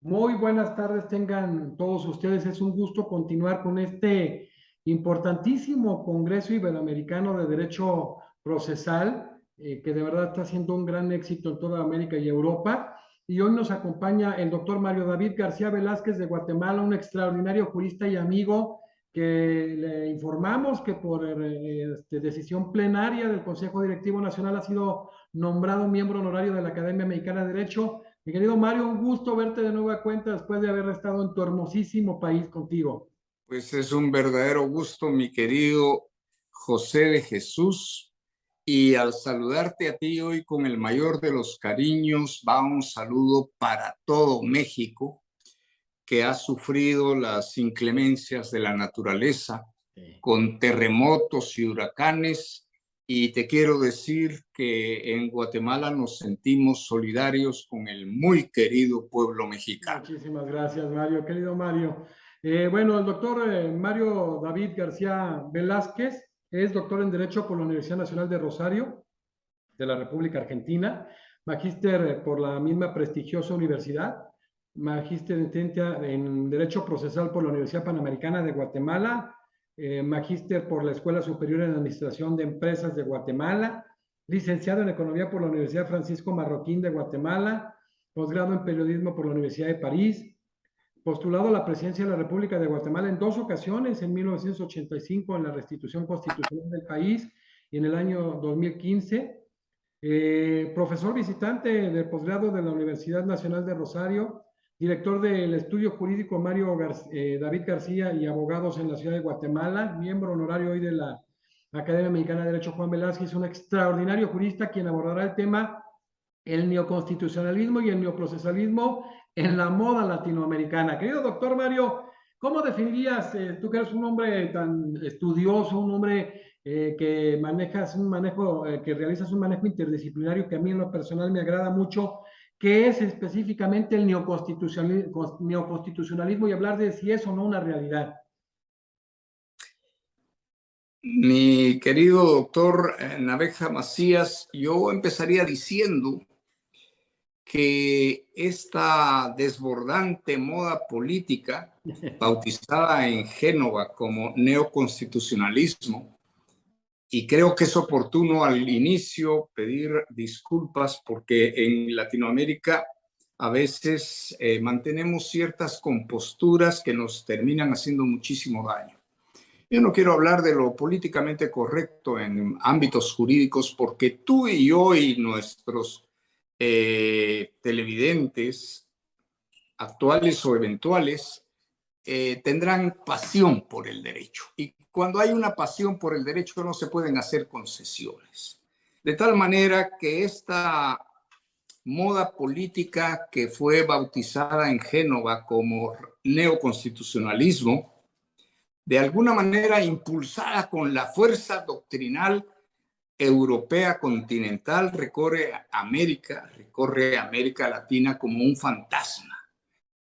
Muy buenas tardes tengan todos ustedes. Es un gusto continuar con este importantísimo Congreso Iberoamericano de Derecho Procesal, que de verdad está siendo un gran éxito en toda América y Europa. Y hoy nos acompaña el doctor Mario David García Velázquez de Guatemala, un extraordinario jurista y amigo que le informamos que por decisión plenaria del Consejo Directivo Nacional ha sido nombrado miembro honorario de la Academia Mexicana de Derecho. Mi querido Mario, un gusto verte de nueva cuenta después de haber estado en tu hermosísimo país contigo. Pues es un verdadero gusto, mi querido José de Jesús. Y al saludarte a ti hoy con el mayor de los cariños, va un saludo para todo México que ha sufrido las inclemencias de la naturaleza Sí. con terremotos y huracanes. Y te quiero decir que en Guatemala nos sentimos solidarios con el muy querido pueblo mexicano. Muchísimas gracias, Mario. Querido Mario. Bueno, el doctor Mario David García Velázquez es doctor en Derecho por la Universidad Nacional de Rosario, de la República Argentina, magíster por la misma prestigiosa universidad, magíster en Derecho Procesal por la Universidad Panamericana de Guatemala, magíster por la Escuela Superior en Administración de Empresas de Guatemala, licenciado en Economía por la Universidad Francisco Marroquín de Guatemala, posgrado en Periodismo por la Universidad de París, postulado a la presidencia de la República de Guatemala en dos ocasiones, en 1985 en la restitución constitucional del país y en el año 2015. Profesor visitante del posgrado de la Universidad Nacional de Rosario, director del estudio jurídico David García y abogados en la ciudad de Guatemala, miembro honorario hoy de la Academia Mexicana de Derecho Juan Velázquez, un extraordinario jurista quien abordará el tema el neoconstitucionalismo y el neoprocesalismo en la moda latinoamericana. Querido doctor Mario, ¿cómo definirías, tú que eres un hombre tan estudioso, un hombre que manejas un manejo, que realizas un manejo interdisciplinario que a mí en lo personal me agrada mucho, qué es específicamente el neoconstitucionalismo y hablar de si es o no una realidad? Mi querido doctor Naveja Macías, yo empezaría diciendo que esta desbordante moda política, bautizada en Génova como neoconstitucionalismo, y creo que es oportuno al inicio pedir disculpas porque en Latinoamérica a veces mantenemos ciertas composturas que nos terminan haciendo muchísimo daño. Yo no quiero hablar de lo políticamente correcto en ámbitos jurídicos porque tú y yo y nuestros televidentes actuales o eventuales tendrán pasión por el derecho. Y cuando hay una pasión por el derecho no se pueden hacer concesiones. De tal manera que esta moda política que fue bautizada en Génova como neoconstitucionalismo, de alguna manera impulsada con la fuerza doctrinal europea continental, recorre América Latina como un fantasma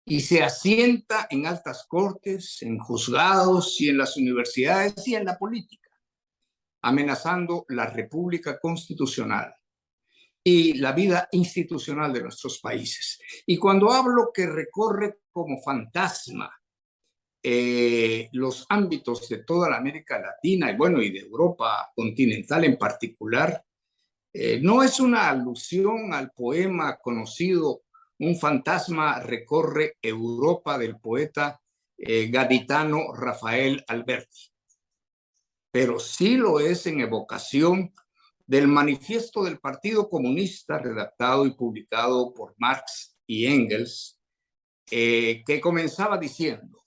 y se asienta en altas cortes, en juzgados y en las universidades y en la política, amenazando la república constitucional y la vida institucional de nuestros países. Y cuando hablo que recorre como fantasma los ámbitos de toda la América Latina y bueno, y de Europa continental en particular, no es una alusión al poema conocido Un fantasma recorre Europa del poeta gaditano Rafael Alberti, pero sí lo es en evocación del manifiesto del Partido Comunista redactado y publicado por Marx y Engels, que comenzaba diciendo: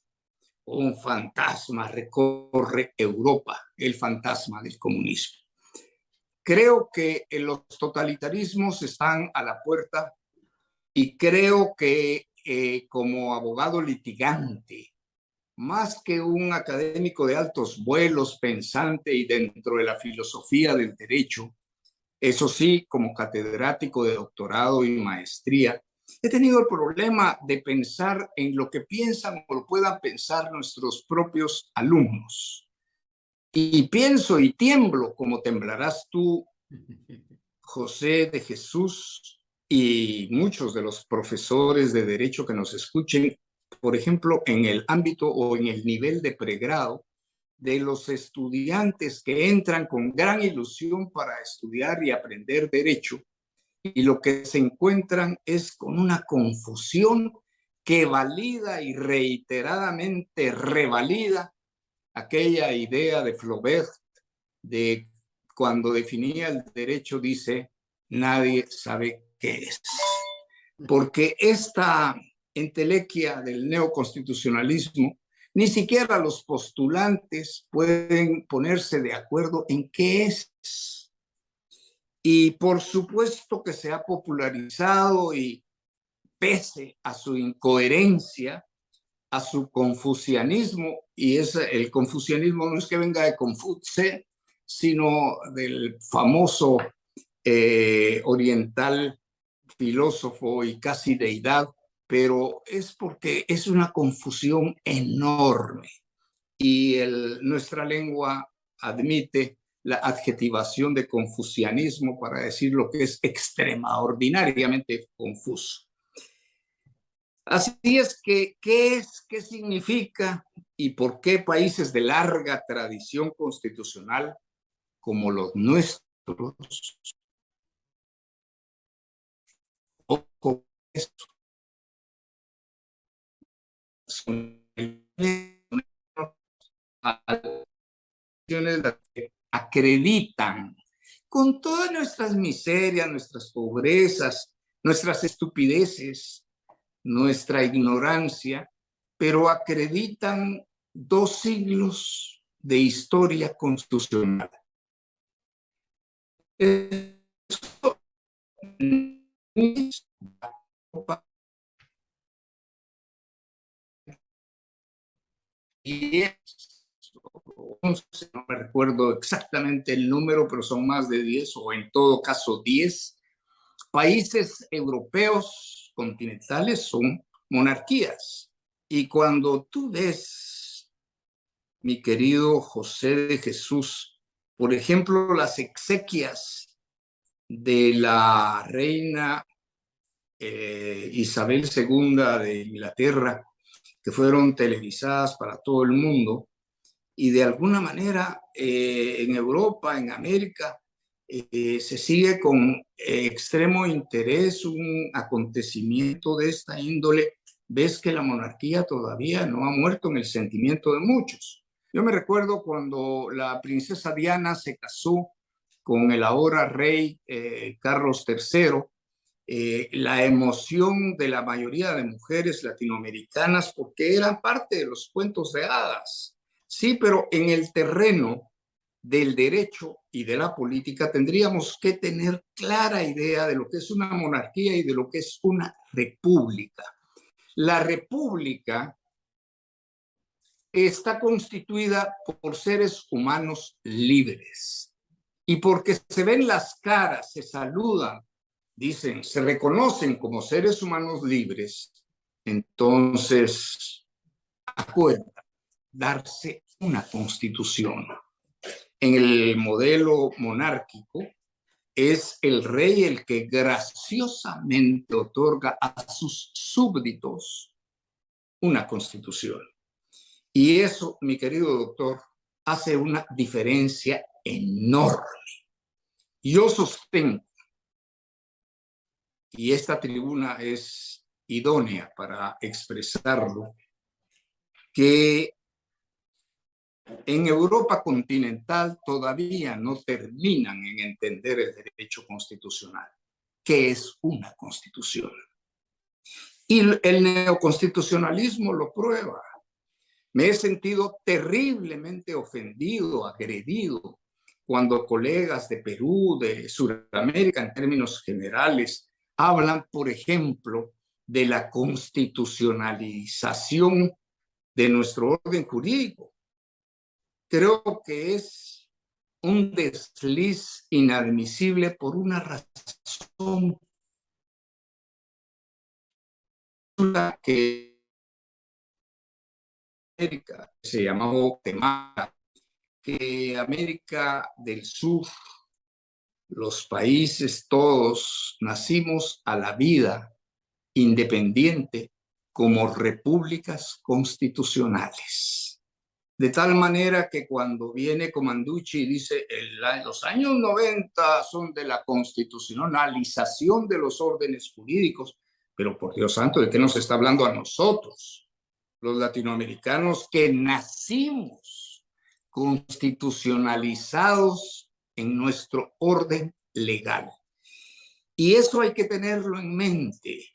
un fantasma recorre Europa, el fantasma del comunismo. Creo que los totalitarismos están a la puerta y creo que como abogado litigante, más que un académico de altos vuelos, pensante y dentro de la filosofía del derecho, eso sí, como catedrático de doctorado y maestría, he tenido el problema de pensar en lo que piensan o puedan pensar nuestros propios alumnos. Y pienso y tiemblo como temblarás tú, José de Jesús, y muchos de los profesores de derecho que nos escuchen, por ejemplo, en el ámbito o en el nivel de pregrado, de los estudiantes que entran con gran ilusión para estudiar y aprender derecho, y lo que se encuentran es con una confusión que valida y reiteradamente revalida aquella idea de Flaubert de cuando definía el derecho, dice, nadie sabe qué es. Porque esta entelequia del neoconstitucionalismo, ni siquiera los postulantes pueden ponerse de acuerdo en qué es. Y por supuesto que se ha popularizado y pese a su incoherencia, a su confucianismo, y el confucianismo no es que venga de Confucio, sino del famoso oriental filósofo y casi deidad, pero es porque es una confusión enorme y nuestra lengua admite la adjetivación de confucianismo para decir lo que es extraordinariamente confuso. Así es que, ¿qué es, qué significa y por qué países de larga tradición constitucional como los nuestros poco son que acreditan con todas nuestras miserias, nuestras pobrezas, nuestras estupideces, nuestra ignorancia, pero acreditan 2 siglos de historia constitucional. Esto y no me recuerdo exactamente el número, pero son más de 10 o en todo caso 10 países europeos continentales son monarquías. Y cuando tú ves, mi querido José de Jesús, por ejemplo, las exequias de la reina Isabel II de Inglaterra, que fueron televisadas para todo el mundo, y de alguna manera en Europa, en América, se sigue con extremo interés un acontecimiento de esta índole. Ves que la monarquía todavía no ha muerto en el sentimiento de muchos. Yo me recuerdo cuando la princesa Diana se casó con el ahora rey Carlos III, la emoción de la mayoría de mujeres latinoamericanas porque eran parte de los cuentos de hadas. Sí, pero en el terreno del derecho y de la política tendríamos que tener clara idea de lo que es una monarquía y de lo que es una república. La república está constituida por seres humanos libres y porque se ven las caras, se saludan, dicen, se reconocen como seres humanos libres, entonces acuerdan darse una constitución. En el modelo monárquico es el rey el que graciosamente otorga a sus súbditos una constitución. Y eso, mi querido doctor, hace una diferencia enorme. Yo sostengo, y esta tribuna es idónea para expresarlo, que en Europa continental todavía no terminan en entender el derecho constitucional, que es una constitución. Y el neoconstitucionalismo lo prueba. Me he sentido terriblemente ofendido, agredido, cuando colegas de Perú, de Sudamérica en términos generales, hablan, por ejemplo, de la constitucionalización de nuestro orden jurídico. Creo que es un desliz inadmisible por una razón que América se llamó Guatemala, que América del Sur los países todos nacimos a la vida independiente como repúblicas constitucionales. De tal manera que cuando viene Comanducci y dice los años 90 son de la constitucionalización de los órdenes jurídicos, pero por Dios santo, ¿de qué nos está hablando a nosotros, los latinoamericanos que nacimos constitucionalizados en nuestro orden legal? Y eso hay que tenerlo en mente.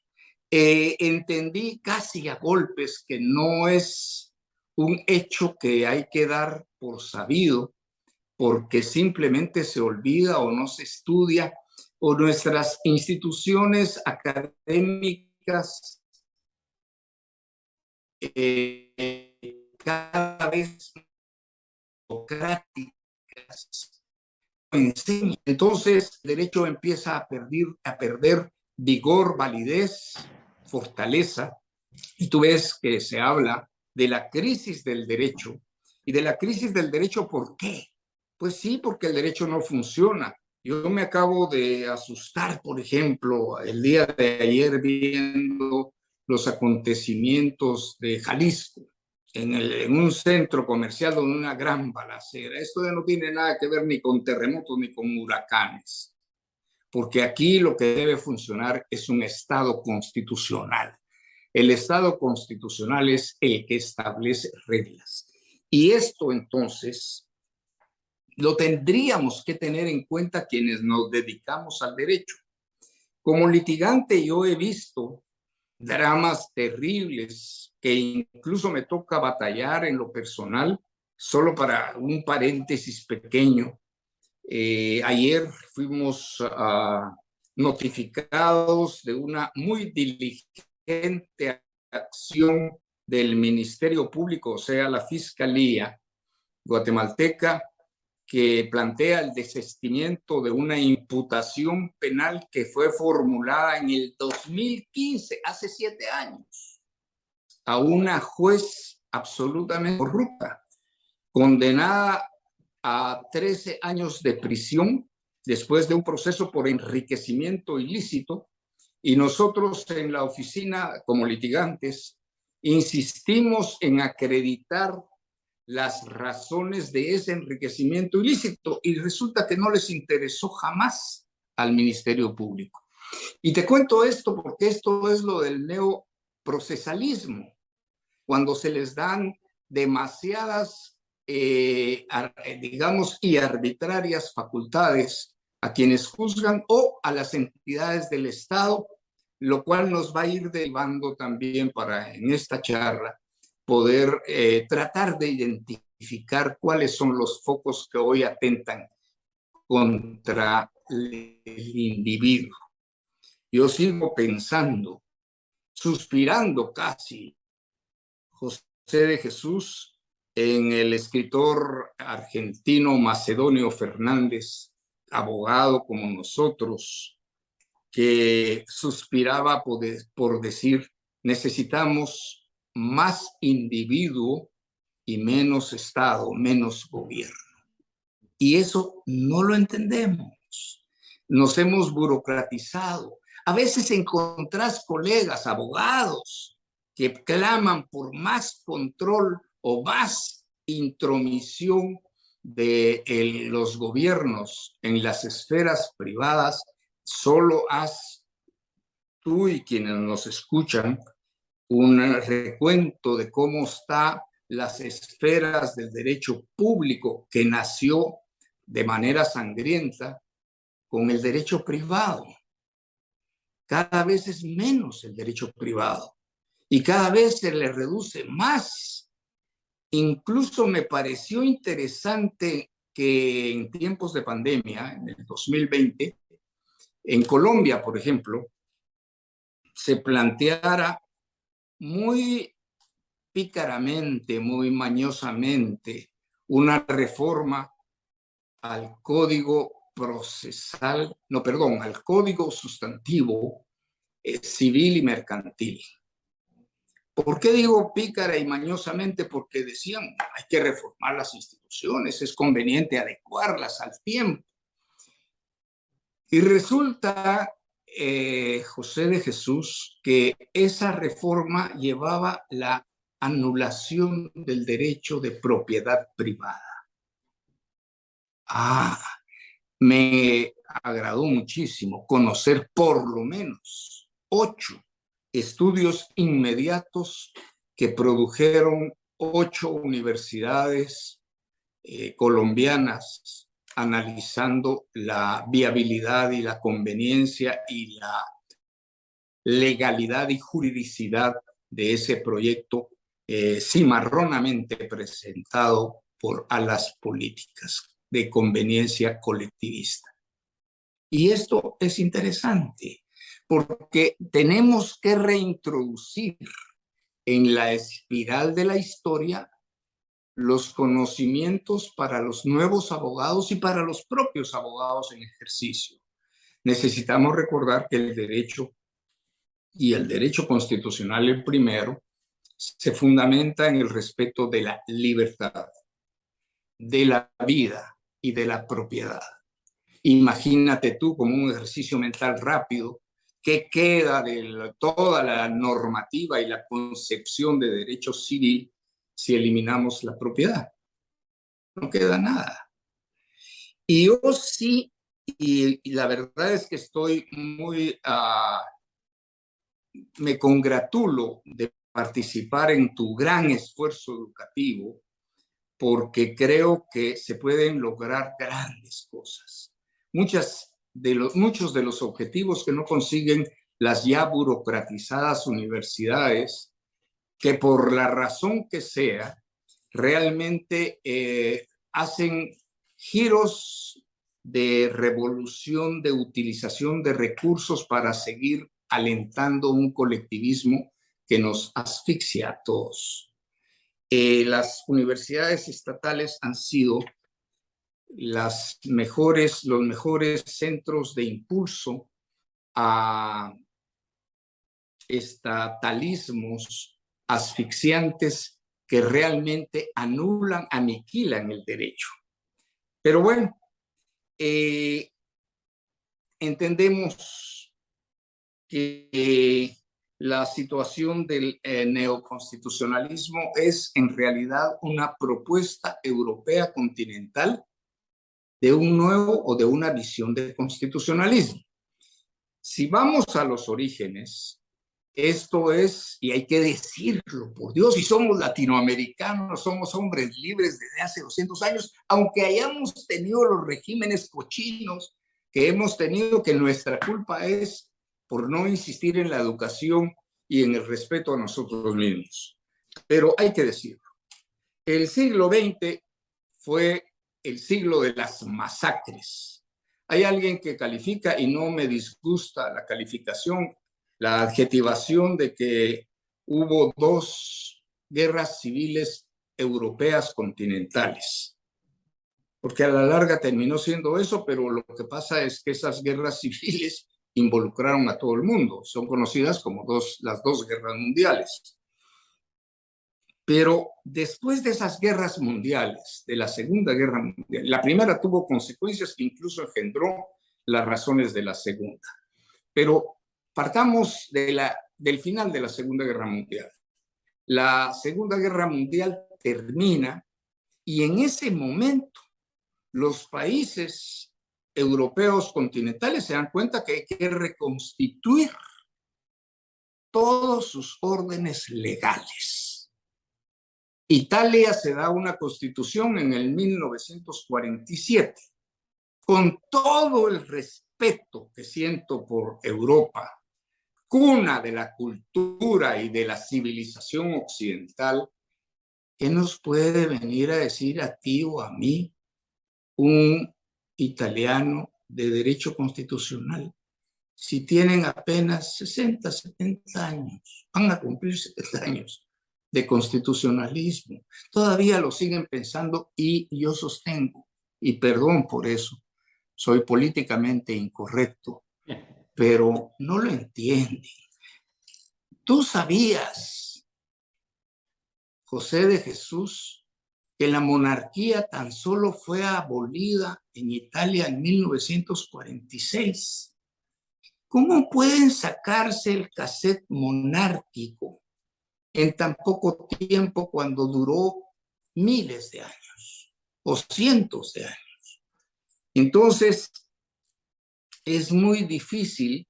Entendí casi a golpes que no es un hecho que hay que dar por sabido, porque simplemente se olvida o no se estudia, o nuestras instituciones académicas cada vez democráticas. Entonces, el derecho empieza a perder vigor, validez, fortaleza, y tú ves que se habla de la crisis del derecho. ¿Y de la crisis del derecho por qué? Pues sí, porque el derecho no funciona. Yo me acabo de asustar, por ejemplo, el día de ayer viendo los acontecimientos de Jalisco, en un centro comercial donde una gran balacera. Esto ya no tiene nada que ver ni con terremotos ni con huracanes, porque aquí lo que debe funcionar es un Estado constitucional. El Estado constitucional es el que establece reglas. Y esto entonces lo tendríamos que tener en cuenta quienes nos dedicamos al derecho. Como litigante yo he visto dramas terribles que incluso me toca batallar en lo personal. Solo para un paréntesis pequeño, ayer fuimos notificados de una muy diligente acción del Ministerio Público, o sea, la Fiscalía guatemalteca, que plantea el desistimiento de una imputación penal que fue formulada en el 2015, hace 7 años, a una juez absolutamente corrupta, condenada a 13 años de prisión después de un proceso por enriquecimiento ilícito. Y nosotros en la oficina, como litigantes, insistimos en acreditar las razones de ese enriquecimiento ilícito, y resulta que no les interesó jamás al Ministerio Público. Y te cuento esto porque esto es lo del neoprocesalismo, cuando se les dan demasiadas, digamos, y arbitrarias facultades a quienes juzgan o a las entidades del Estado, lo cual nos va a ir derivando también para en esta charla poder tratar de identificar cuáles son los focos que hoy atentan contra el individuo. Yo sigo pensando, suspirando casi, José de Jesús, en el escritor argentino Macedonio Fernández, abogado como nosotros, que suspiraba por decir, necesitamos más individuo y menos Estado, menos gobierno. Y eso no lo entendemos. Nos hemos burocratizado. A veces encontrás colegas, abogados, que claman por más control o más intromisión de los gobiernos en las esferas privadas. Solo haz tú y quienes nos escuchan un recuento de cómo están las esferas del derecho público que nació de manera sangrienta con el derecho privado. Cada vez es menos el derecho privado y cada vez se le reduce más. Incluso me pareció interesante que en tiempos de pandemia, en el 2020, en Colombia, por ejemplo, se planteara muy pícaramente, muy mañosamente, una reforma al Código Procesal, no, perdón, al Código Sustantivo Civil y Mercantil. ¿Por qué digo pícara y mañosamente? Porque decían, hay que reformar las instituciones, es conveniente adecuarlas al tiempo. Y resulta, José de Jesús, que esa reforma llevaba la anulación del derecho de propiedad privada. Me agradó muchísimo conocer por lo menos 8 estudios inmediatos que produjeron 8 universidades colombianas analizando la viabilidad y la conveniencia y la legalidad y juridicidad de ese proyecto cimarronamente presentado por alas políticas de conveniencia colectivista. Y esto es interesante porque tenemos que reintroducir en la espiral de la historia los conocimientos para los nuevos abogados y para los propios abogados en ejercicio. Necesitamos recordar que el derecho y el derecho constitucional, el primero, se fundamenta en el respeto de la libertad, de la vida y de la propiedad. Imagínate tú, como un ejercicio mental rápido, qué queda de toda la normativa y la concepción de derecho civil si eliminamos la propiedad. No queda nada. Y yo sí, y la verdad es que estoy muy, me congratulo de participar en tu gran esfuerzo educativo, porque creo que se pueden lograr grandes cosas. Muchos de los objetivos que no consiguen las ya burocratizadas universidades, que por la razón que sea, realmente hacen giros de revolución, de utilización de recursos para seguir alentando un colectivismo que nos asfixia a todos. Las universidades estatales han sido los mejores centros de impulso a estatalismos asfixiantes que realmente anulan, aniquilan el derecho. Pero bueno, entendemos que la situación del neoconstitucionalismo es en realidad una propuesta europea continental de un nuevo o de una visión de constitucionalismo. Si vamos a los orígenes, esto es, y hay que decirlo, por Dios, y somos latinoamericanos, somos hombres libres desde hace 200 años, aunque hayamos tenido los regímenes cochinos que hemos tenido, que nuestra culpa es por no insistir en la educación y en el respeto a nosotros mismos. Pero hay que decirlo, el siglo XX fue el siglo de las masacres. Hay alguien que califica, y no me disgusta la calificación, la adjetivación de que hubo 2 guerras civiles europeas continentales, porque a la larga terminó siendo eso, pero lo que pasa es que esas guerras civiles involucraron a todo el mundo, son conocidas como las 2 guerras mundiales. Pero después de esas guerras mundiales, de la Segunda Guerra Mundial, la primera tuvo consecuencias que incluso engendró las razones de la segunda. Pero partamos del final de la Segunda Guerra Mundial. La Segunda Guerra Mundial termina y en ese momento los países europeos continentales se dan cuenta que hay que reconstituir todos sus órdenes legales. Italia se da una constitución en el 1947. Con todo el respeto que siento por Europa, cuna de la cultura y de la civilización occidental, ¿qué nos puede venir a decir a ti o a mí un italiano de derecho constitucional? Si tienen apenas 60, 70 años, van a cumplir 70 años de constitucionalismo. Todavía lo siguen pensando y yo sostengo, y perdón por eso, soy políticamente incorrecto, pero no lo entienden. ¿Tú sabías, José de Jesús, que la monarquía tan solo fue abolida en Italia en 1946. ¿Cómo pueden sacarse el cassette monárquico en tan poco tiempo cuando duró miles de años o cientos de años? Entonces, es muy difícil.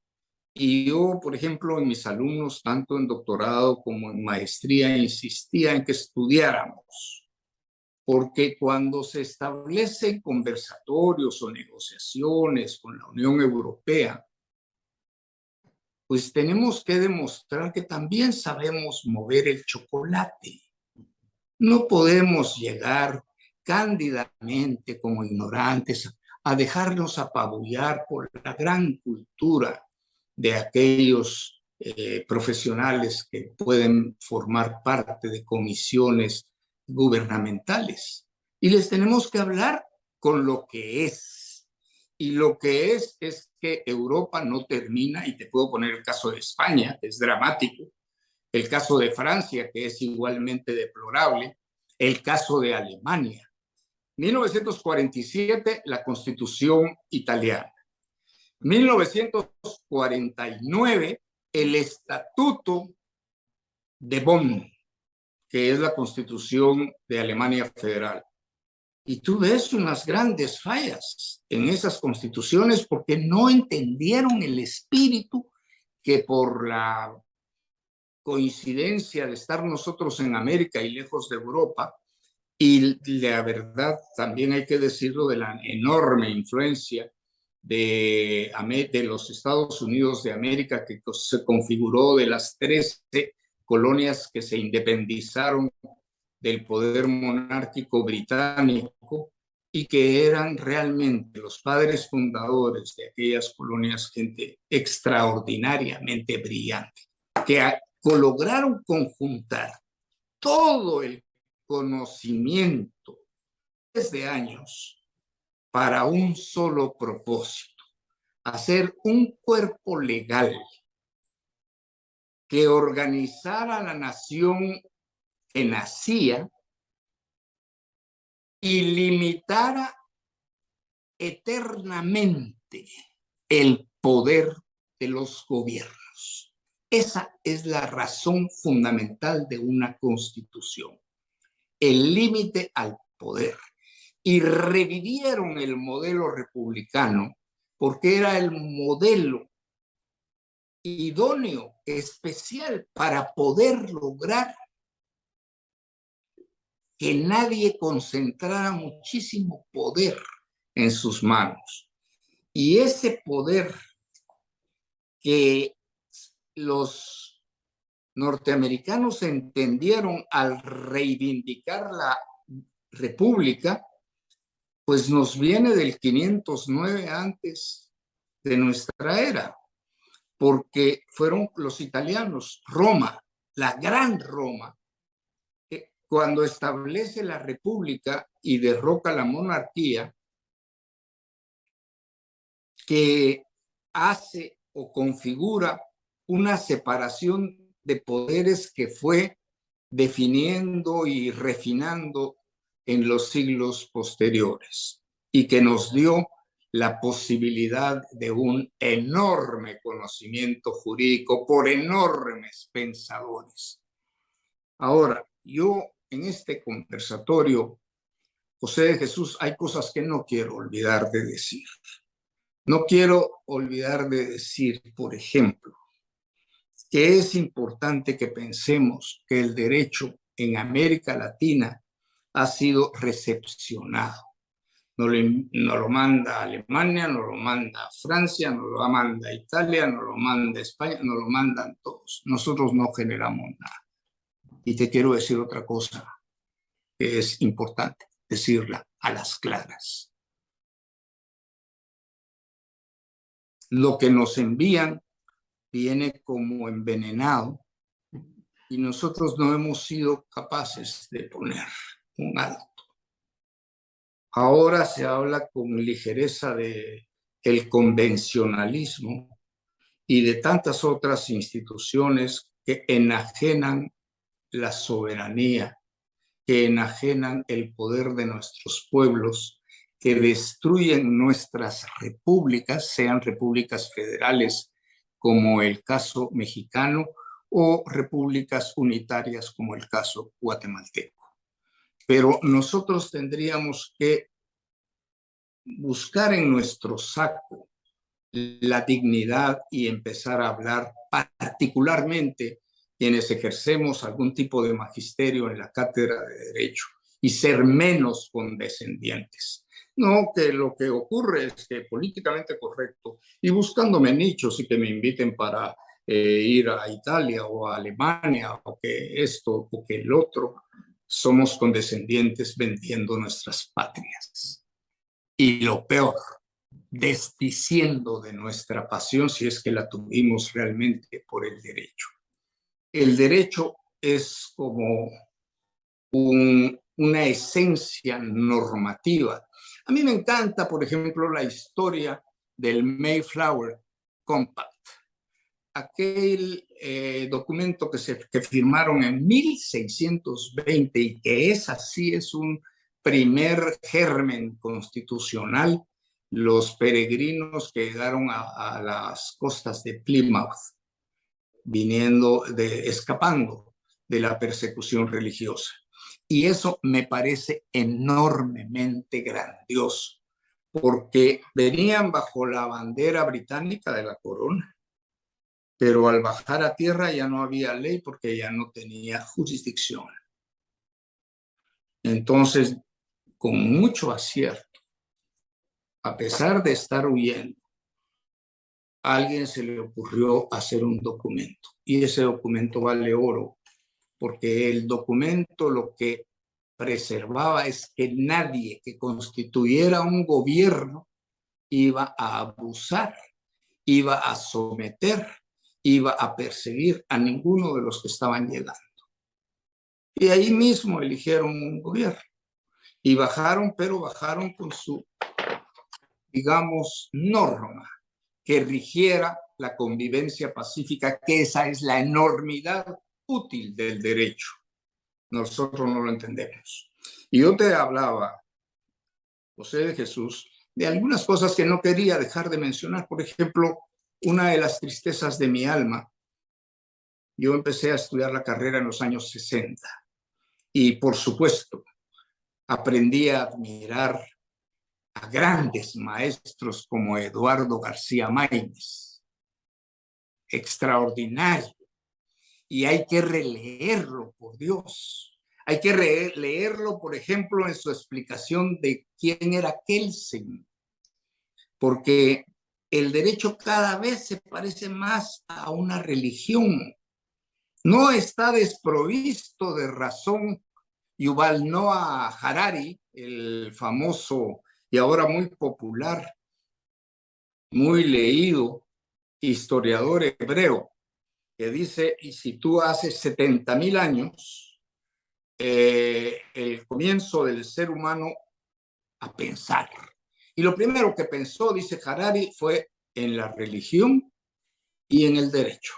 Y yo, por ejemplo, en mis alumnos, tanto en doctorado como en maestría, insistía en que estudiáramos, porque cuando se establecen conversatorios o negociaciones con la Unión Europea, pues tenemos que demostrar que también sabemos mover el chocolate. No podemos llegar cándidamente como ignorantes a dejarnos apabullar por la gran cultura de aquellos profesionales que pueden formar parte de comisiones gubernamentales. Y les tenemos que hablar con lo que es. Y lo que es que Europa no termina, y te puedo poner el caso de España, que es dramático, el caso de Francia, que es igualmente deplorable, el caso de Alemania. 1947, la Constitución italiana. 1949, el Estatuto de Bonn, que es la Constitución de Alemania Federal. Y tú ves unas grandes fallas en esas constituciones porque no entendieron el espíritu que por la coincidencia de estar nosotros en América y lejos de Europa, y la verdad también hay que decirlo de la enorme influencia de los Estados Unidos de América, que se configuró de las 13 colonias que se independizaron del poder monárquico británico y que eran realmente los padres fundadores de aquellas colonias, gente extraordinariamente brillante, que lograron conjuntar todo el conocimiento desde años para un solo propósito: hacer un cuerpo legal que organizara la nación que nacía y limitara eternamente el poder de los gobiernos. Esa es la razón fundamental de una constitución, el límite al poder. Y revivieron el modelo republicano porque era el modelo idóneo, especial, para poder lograr que nadie concentrara muchísimo poder en sus manos. Y ese poder que los norteamericanos entendieron al reivindicar la república, pues nos viene del 509 antes de nuestra era, porque fueron los italianos, Roma, la gran Roma, que cuando establece la república y derroca la monarquía, que hace o configura una separación de poderes que fue definiendo y refinando en los siglos posteriores y que nos dio la posibilidad de un enorme conocimiento jurídico por enormes pensadores. Ahora, yo en este conversatorio, José de Jesús, hay cosas que no quiero olvidar de decir. No quiero olvidar de decir, por ejemplo, que es importante que pensemos que el derecho en América Latina ha sido recepcionado. No lo manda Alemania, no lo manda Francia, no lo manda Italia, no lo manda España, no lo mandan todos. Nosotros no generamos nada. Y te quiero decir otra cosa que es importante decirla a las claras. Lo que nos envían viene como envenenado y nosotros no hemos sido capaces de poner un alto. Ahora se habla con ligereza de el convencionalismo y de tantas otras instituciones que enajenan la soberanía que enajenan el poder de nuestros pueblos, que destruyen nuestras repúblicas, sean repúblicas federales como el caso mexicano o repúblicas unitarias como el caso guatemalteco. Pero nosotros tendríamos que buscar en nuestro saco la dignidad y empezar a hablar particularmente quienes ejercemos algún tipo de magisterio en la cátedra de Derecho y ser menos condescendientes. No, que lo que ocurre es que políticamente correcto y buscándome nichos y que me inviten para ir a Italia o a Alemania o que esto o que el otro, somos condescendientes vendiendo nuestras patrias. Y lo peor, desdiciendo de nuestra pasión si es que la tuvimos realmente por el derecho. El derecho es como una esencia normativa. A mí me encanta, por ejemplo, la historia del Mayflower Compact, aquel documento que firmaron en 1620 y que es así, es un primer germen constitucional, los peregrinos que llegaron a las costas de Plymouth, escapando de la persecución religiosa. Y eso me parece enormemente grandioso, porque venían bajo la bandera británica de la corona, pero al bajar a tierra ya no había ley porque ya no tenía jurisdicción. Entonces, con mucho acierto, a pesar de estar huyendo, a alguien se le ocurrió hacer un documento y ese documento vale oro, porque el documento lo que preservaba es que nadie que constituyera un gobierno iba a abusar, iba a someter, iba a perseguir a ninguno de los que estaban llegando. Y ahí mismo eligieron un gobierno y bajaron, pero bajaron con su, digamos, norma que rigiera la convivencia pacífica, que esa es la enormidad útil del derecho. Nosotros no lo entendemos. Y yo te hablaba, José de Jesús, de algunas cosas que no quería dejar de mencionar. Por ejemplo, una de las tristezas de mi alma, yo empecé a estudiar la carrera en los años 60 y, por supuesto, aprendí a admirar a grandes maestros como Eduardo García Maínez, extraordinario, y hay que releerlo, por Dios. Hay que leerlo, por ejemplo, en su explicación de quién era Kelsen, porque el derecho cada vez se parece más a una religión. No está desprovisto de razón Yuval Noah Harari, el famoso y ahora muy popular, muy leído historiador hebreo, que dice, y si tú haces 70,000 años, el comienzo del ser humano a pensar. Y lo primero que pensó, dice Harari, fue en la religión y en el derecho.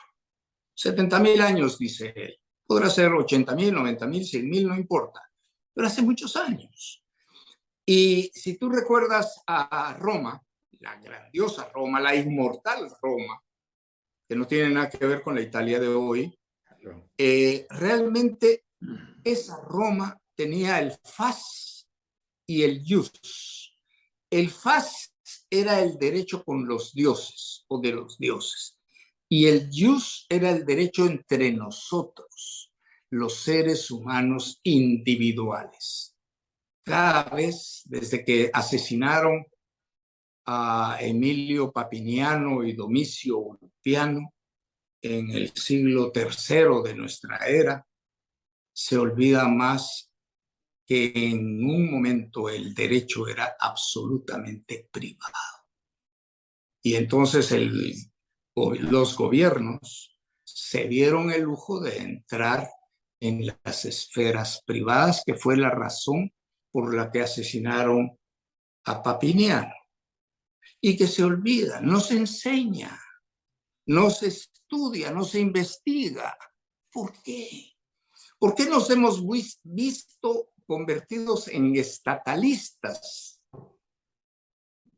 70,000 años, dice él. Podrá ser 80,000, 90,000, 100,000, no importa. Pero hace muchos años. Y si tú recuerdas a Roma, la grandiosa Roma, la inmortal Roma, que no tiene nada que ver con la Italia de hoy, realmente esa Roma tenía el fas y el jus. El fas era el derecho con los dioses o de los dioses, y el jus era el derecho entre nosotros, los seres humanos individuales. Cada vez, desde que asesinaron a Emilio Papiniano y Domicio Ulpiano en el siglo III de nuestra era, se olvida más que en un momento el derecho era absolutamente privado. Y entonces los gobiernos se dieron el lujo de entrar en las esferas privadas, que fue la razón por la que asesinaron a Papiniano. Y que se olvida, no se enseña, no se estudia, no se investiga. ¿Por qué? ¿Por qué nos hemos visto convertidos en estatalistas?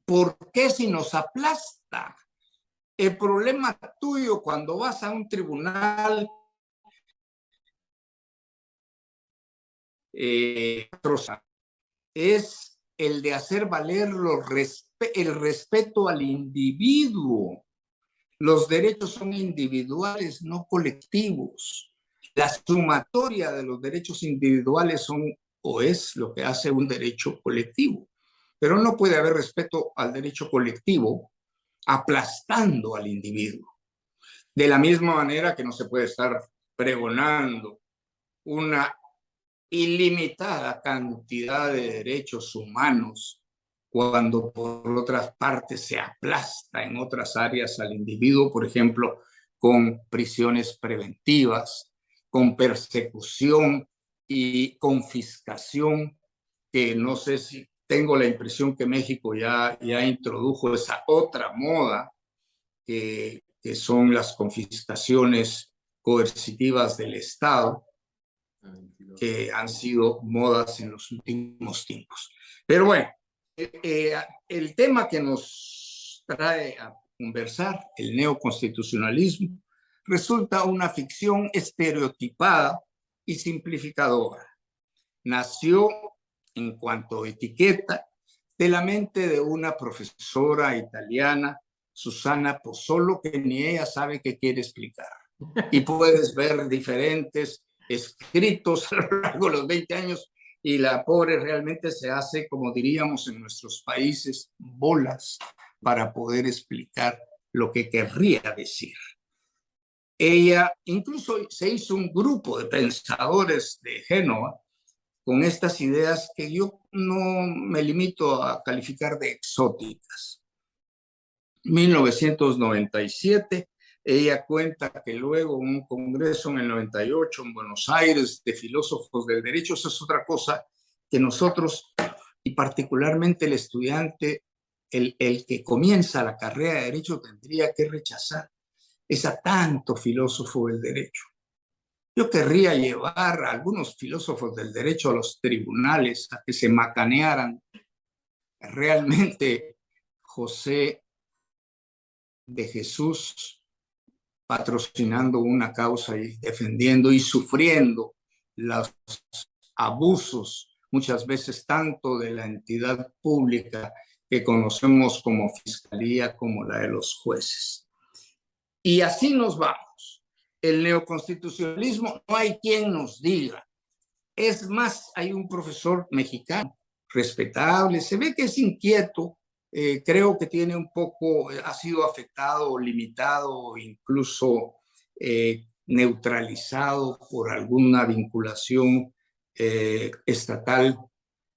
¿Por qué si nos aplasta? El problema tuyo cuando vas a un tribunal es el de hacer valer el respeto al individuo. Los derechos son individuales, no colectivos. La sumatoria de los derechos individuales son o es lo que hace un derecho colectivo. Pero no puede haber respeto al derecho colectivo aplastando al individuo. De la misma manera que no se puede estar pregonando una ilimitada cantidad de derechos humanos cuando por otras partes se aplasta en otras áreas al individuo, por ejemplo, con prisiones preventivas, con persecución y confiscación, que no sé si tengo la impresión que México ya introdujo esa otra moda, que son las confiscaciones coercitivas del Estado, que han sido modas en los últimos tiempos. Pero bueno, el tema que nos trae a conversar, el neoconstitucionalismo, resulta una ficción estereotipada y simplificadora. Nació en cuanto a etiqueta de la mente de una profesora italiana, Susana Pozzolo, que ni ella sabe qué quiere explicar. Y puedes ver diferentes escritos a lo largo de los 20 años y la pobre realmente se hace, como diríamos en nuestros países, bolas para poder explicar lo que querría decir. Ella incluso se hizo un grupo de pensadores de Génova con estas ideas que yo no me limito a calificar de exóticas. 1997, ella cuenta que luego un congreso en el 98 en Buenos Aires de filósofos del derecho, eso es otra cosa que nosotros, y particularmente el estudiante, el que comienza la carrera de derecho tendría que rechazar, es a tanto filósofo del derecho. Yo querría llevar a algunos filósofos del derecho a los tribunales a que se macanearan. Realmente José de Jesús patrocinando una causa y defendiendo y sufriendo los abusos, muchas veces tanto de la entidad pública que conocemos como fiscalía como la de los jueces. Y así nos vamos. El neoconstitucionalismo, no hay quien nos diga. Es más, hay un profesor mexicano respetable, se ve que es inquieto, creo que tiene un poco, ha sido afectado, limitado, incluso neutralizado por alguna vinculación estatal,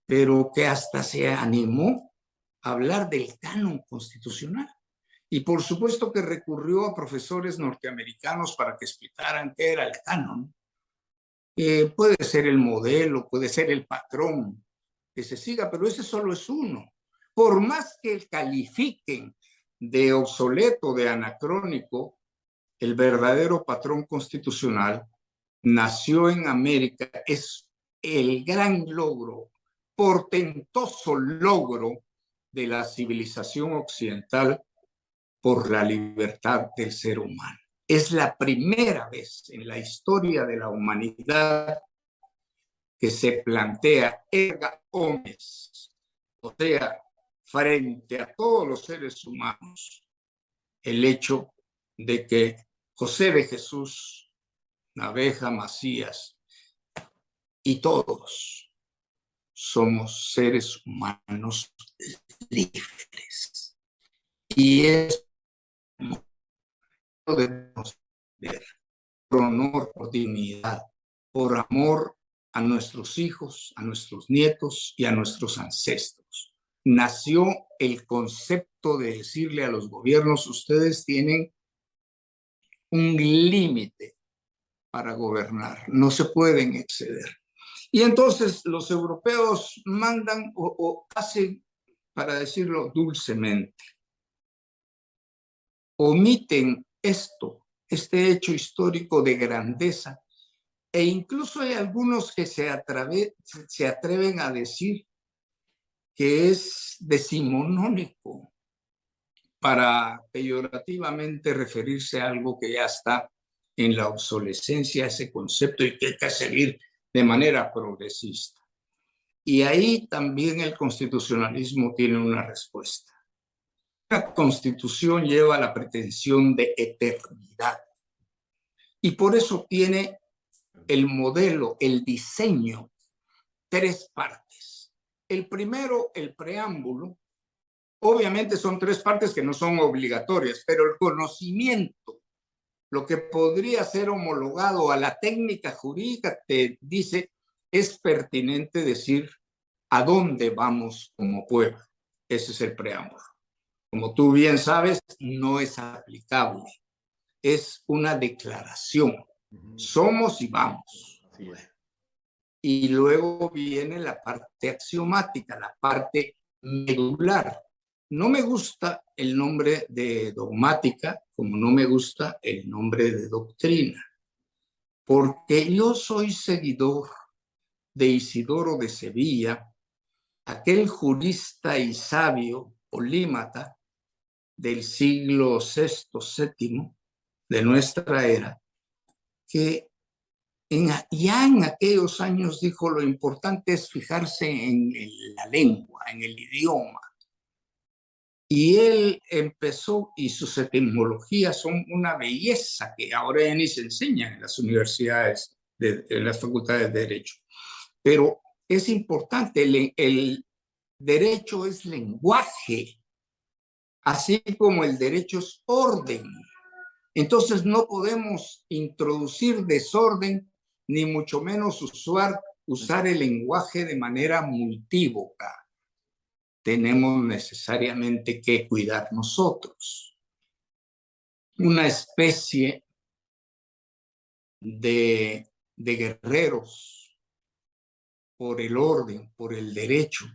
pero que hasta se animó a hablar del canon constitucional. Y por supuesto que recurrió a profesores norteamericanos para que explicaran qué era el canon. Puede ser el modelo, puede ser el patrón que se siga, pero ese solo es uno. Por más que califiquen de obsoleto, de anacrónico, el verdadero patrón constitucional nació en América, es el gran logro, portentoso logro de la civilización occidental por la libertad del ser humano. Es la primera vez en la historia de la humanidad que se plantea erga omnes, o sea, frente a todos los seres humanos, el hecho de que José de Jesús, Naveja Macías y todos somos seres humanos libres. Y es debemos ver por honor, por dignidad, por amor a nuestros hijos, a nuestros nietos y a nuestros ancestros. Nació el concepto de decirle a los gobiernos, ustedes tienen un límite para gobernar, no se pueden exceder. Y entonces los europeos mandan o hacen, para decirlo dulcemente, omiten este hecho histórico de grandeza E incluso hay algunos que se atreven a decir que es decimonónico para peyorativamente referirse a algo que ya está en la obsolescencia, ese concepto, y que hay que seguir de manera progresista. Y ahí también el constitucionalismo tiene una respuesta. La Constitución lleva la pretensión de eternidad y por eso tiene el modelo, el diseño, 3 partes. El primero, el preámbulo. Obviamente son 3 partes que no son obligatorias, pero el conocimiento, lo que podría ser homologado a la técnica jurídica, te dice, es pertinente decir a dónde vamos como pueblo. Ese es el preámbulo. Como tú bien sabes, no es aplicable. Es una declaración. Somos y vamos. Y luego viene la parte axiomática, la parte medular. No me gusta el nombre de dogmática, como no me gusta el nombre de doctrina, porque yo soy seguidor de Isidoro de Sevilla, aquel jurista y sabio polímata del siglo VI, VII de nuestra era, que ya en aquellos años dijo: lo importante es fijarse en la lengua, en el idioma. Y él empezó, y sus etimologías son una belleza que ahora ya ni se enseñan en las universidades, en las facultades de Derecho. Pero es importante, el derecho es lenguaje, así como el derecho es orden. Entonces no podemos introducir desorden, ni mucho menos usar el lenguaje de manera multívoca. Tenemos necesariamente que cuidar nosotros. Una especie de guerreros por el orden, por el derecho,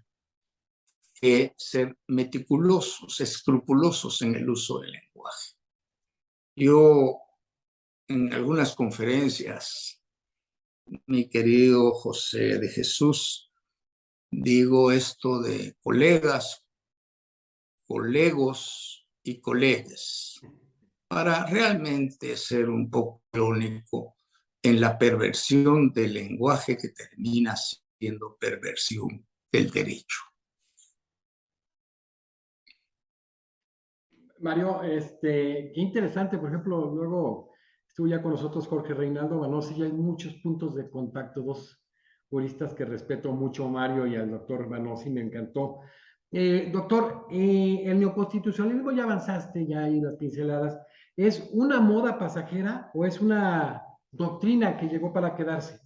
que ser meticulosos, escrupulosos en el uso del lenguaje. Yo, en algunas conferencias, mi querido José de Jesús, digo esto de colegas, colegos y colegas, para realmente ser un poco irónico en la perversión del lenguaje que termina siendo perversión del derecho. Mario, qué interesante, por ejemplo, luego estuvo ya con nosotros Jorge Reinaldo Banossi, y hay muchos puntos de contacto, 2 juristas que respeto mucho, Mario y al doctor Banossi, me encantó. Doctor, el neoconstitucionalismo ya avanzaste, ya hay las pinceladas, ¿es una moda pasajera o es una doctrina que llegó para quedarse?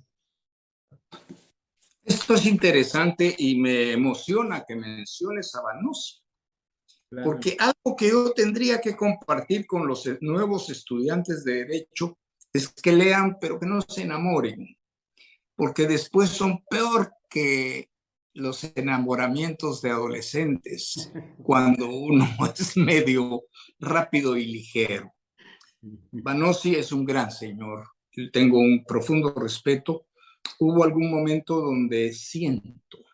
Esto es interesante y me emociona que menciones a Banossi. Claro. Porque algo que yo tendría que compartir con los nuevos estudiantes de Derecho es que lean, pero que no se enamoren, porque después son peor que los enamoramientos de adolescentes cuando uno es medio rápido y ligero. Banossi es un gran señor, tengo un profundo respeto. Hubo algún momento donde siento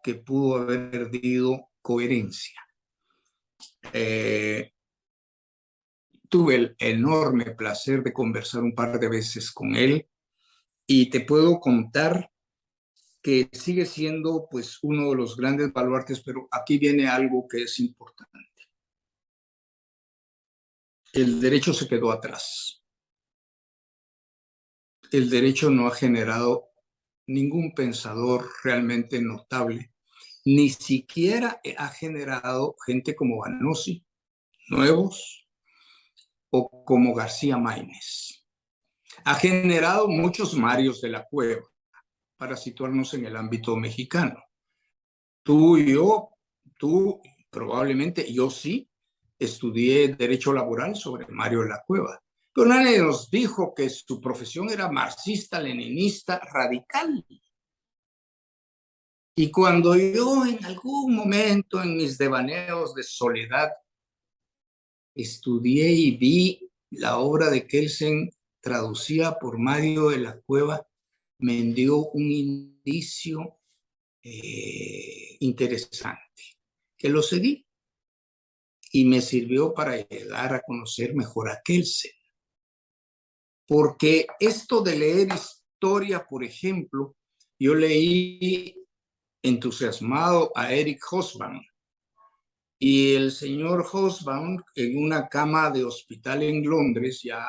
que pudo haber perdido coherencia. Tuve el enorme placer de conversar un par de veces con él y te puedo contar que sigue siendo pues uno de los grandes baluartes, pero aquí viene algo que es importante. El derecho se quedó atrás. El derecho no ha generado ningún pensador realmente notable, ni siquiera ha generado gente como Banossi, nuevos, o como García Maínez. Ha generado muchos Marios de la Cueva, para situarnos en el ámbito mexicano. Tú y yo, tú probablemente, yo sí, estudié Derecho Laboral sobre Mario de la Cueva. Pero nadie nos dijo que su profesión era marxista, leninista, radical. Y cuando yo en algún momento en mis devaneos de soledad estudié y vi la obra de Kelsen traducida por Mario de la Cueva, me dio un indicio interesante, que lo seguí y me sirvió para llegar a conocer mejor a Kelsen. Porque esto de leer historia, por ejemplo, yo leí entusiasmado a Eric Hobsbawm, y el señor Hobsbawm, en una cama de hospital en Londres, ya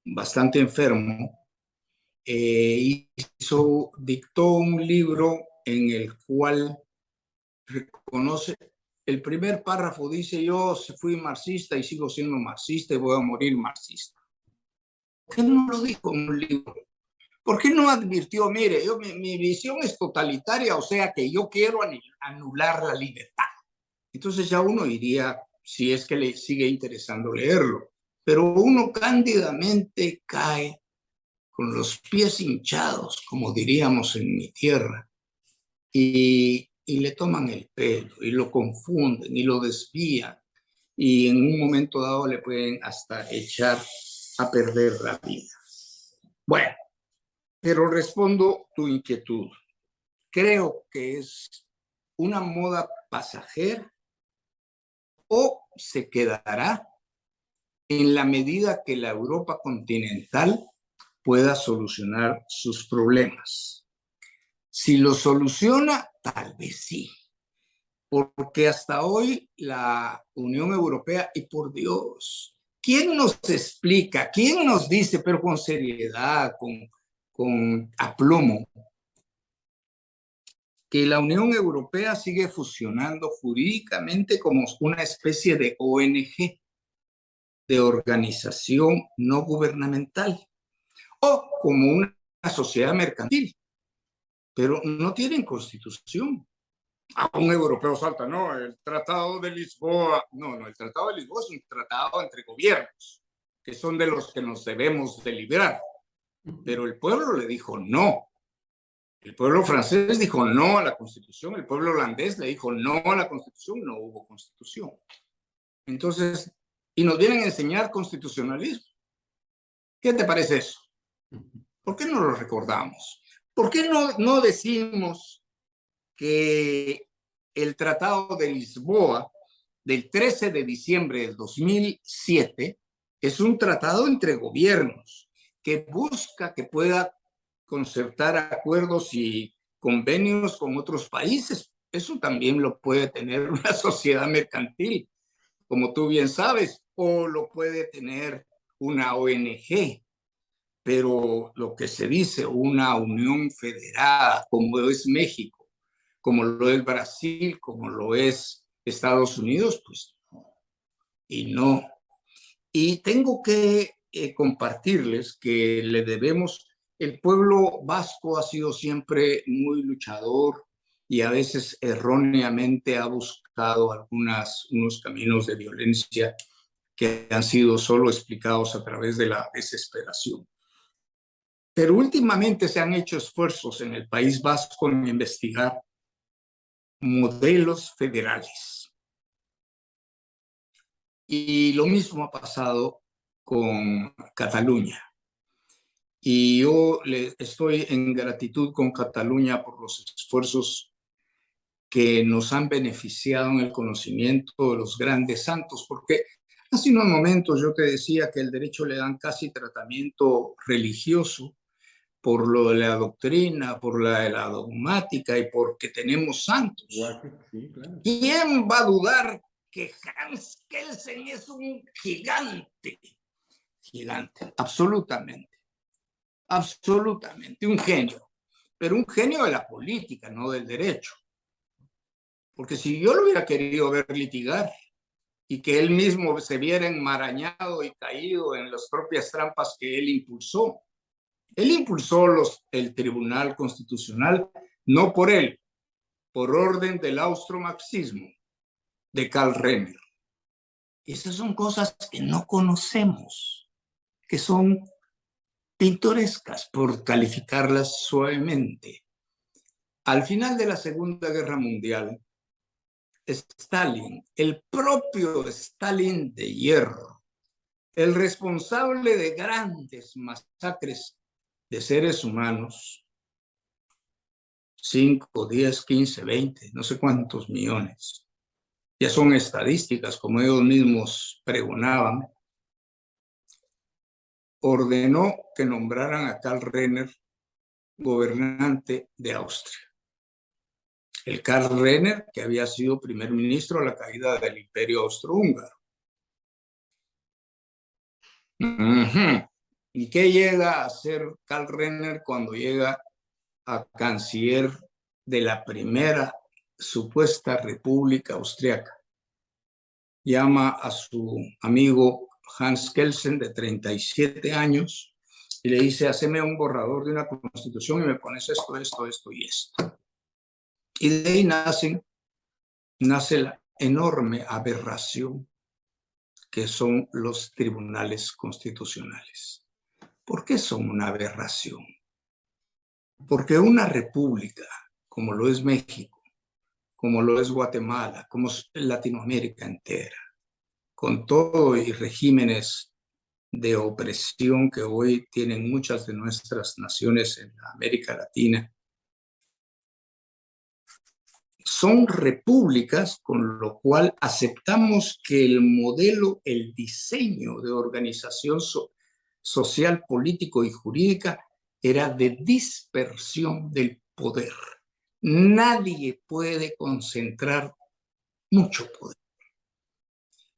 bastante enfermo, dictó un libro en el cual reconoce, el primer párrafo dice: yo fui marxista y sigo siendo marxista y voy a morir marxista. ¿Por qué no lo dijo en un libro? ¿Por qué no advirtió, mire, mi visión es totalitaria, o sea que yo quiero anular la libertad? Entonces ya uno iría, si es que le sigue interesando leerlo, pero uno cándidamente cae con los pies hinchados, como diríamos en mi tierra, y le toman el pelo, y lo confunden, y lo desvían, y en un momento dado le pueden hasta echar a perder la vida. Bueno, pero respondo tu inquietud. Creo que es una moda pasajera o se quedará en la medida que la Europa continental pueda solucionar sus problemas. Si lo soluciona, tal vez sí, porque hasta hoy la Unión Europea, y por Dios, ¿quién nos explica, quién nos dice, pero con seriedad, con aplomo, que la Unión Europea sigue funcionando jurídicamente como una especie de ONG, de organización no gubernamental, o como una sociedad mercantil, pero no tienen constitución? A un europeo salta, no, el Tratado de Lisboa, no, el Tratado de Lisboa es un tratado entre gobiernos, que son de los que nos debemos de librar, pero el pueblo le dijo no. El pueblo francés dijo no a la Constitución, el pueblo holandés le dijo no a la Constitución, no hubo Constitución. Entonces, y nos vienen a enseñar constitucionalismo. ¿Qué te parece eso? ¿Por qué no lo recordamos? ¿Por qué no decimos que el Tratado de Lisboa del 13 de diciembre del 2007 es un tratado entre gobiernos que busca que pueda concertar acuerdos y convenios con otros países? Eso también lo puede tener una sociedad mercantil, como tú bien sabes, o lo puede tener una ONG, pero lo que se dice una unión federada, como es México, como lo es Brasil, como lo es Estados Unidos, pues no. Y no. Y tengo que compartirles que le debemos, el pueblo vasco ha sido siempre muy luchador y a veces erróneamente ha buscado unos caminos de violencia que han sido solo explicados a través de la desesperación. Pero últimamente se han hecho esfuerzos en el País Vasco en investigar modelos federales. Y lo mismo ha pasado con Cataluña. Y yo estoy en gratitud con Cataluña por los esfuerzos que nos han beneficiado en el conocimiento de los grandes santos, porque hace unos momentos yo te decía que el derecho le dan casi tratamiento religioso por lo de la doctrina, por la de la dogmática y porque tenemos santos. Sí, claro. ¿Quién va a dudar que Hans Kelsen es un gigante? Gigante, absolutamente. Absolutamente, un genio. Pero un genio de la política, no del derecho. Porque si yo lo hubiera querido ver litigar y que él mismo se viera enmarañado y caído en las propias trampas que él impulsó, el Tribunal Constitucional, no por él, por orden del austromarxismo de Karl Renner. Esas son cosas que no conocemos, que son pintorescas, por calificarlas suavemente. Al final de la Segunda Guerra Mundial, Stalin, el propio Stalin de hierro, el responsable de grandes masacres de seres humanos, 5, 10, 15, 20, no sé cuántos millones, ya son estadísticas, como ellos mismos pregonaban, ordenó que nombraran a Karl Renner gobernante de Austria. El Karl Renner, que había sido primer ministro a la caída del Imperio Austrohúngaro. ¿Y qué llega a ser Karl Renner cuando llega a canciller de la primera supuesta república austriaca? Llama a su amigo Hans Kelsen, de 37 años, y le dice: haceme un borrador de una constitución y me pones esto, esto, esto y esto. Y de ahí nace la enorme aberración que son los tribunales constitucionales. ¿Por qué son una aberración? Porque una república, como lo es México, como lo es Guatemala, como es Latinoamérica entera, con todo y regímenes de opresión que hoy tienen muchas de nuestras naciones en América Latina, son repúblicas, con lo cual aceptamos que el modelo, el diseño de organización social, político y jurídica era de dispersión del poder. Nadie puede concentrar mucho poder.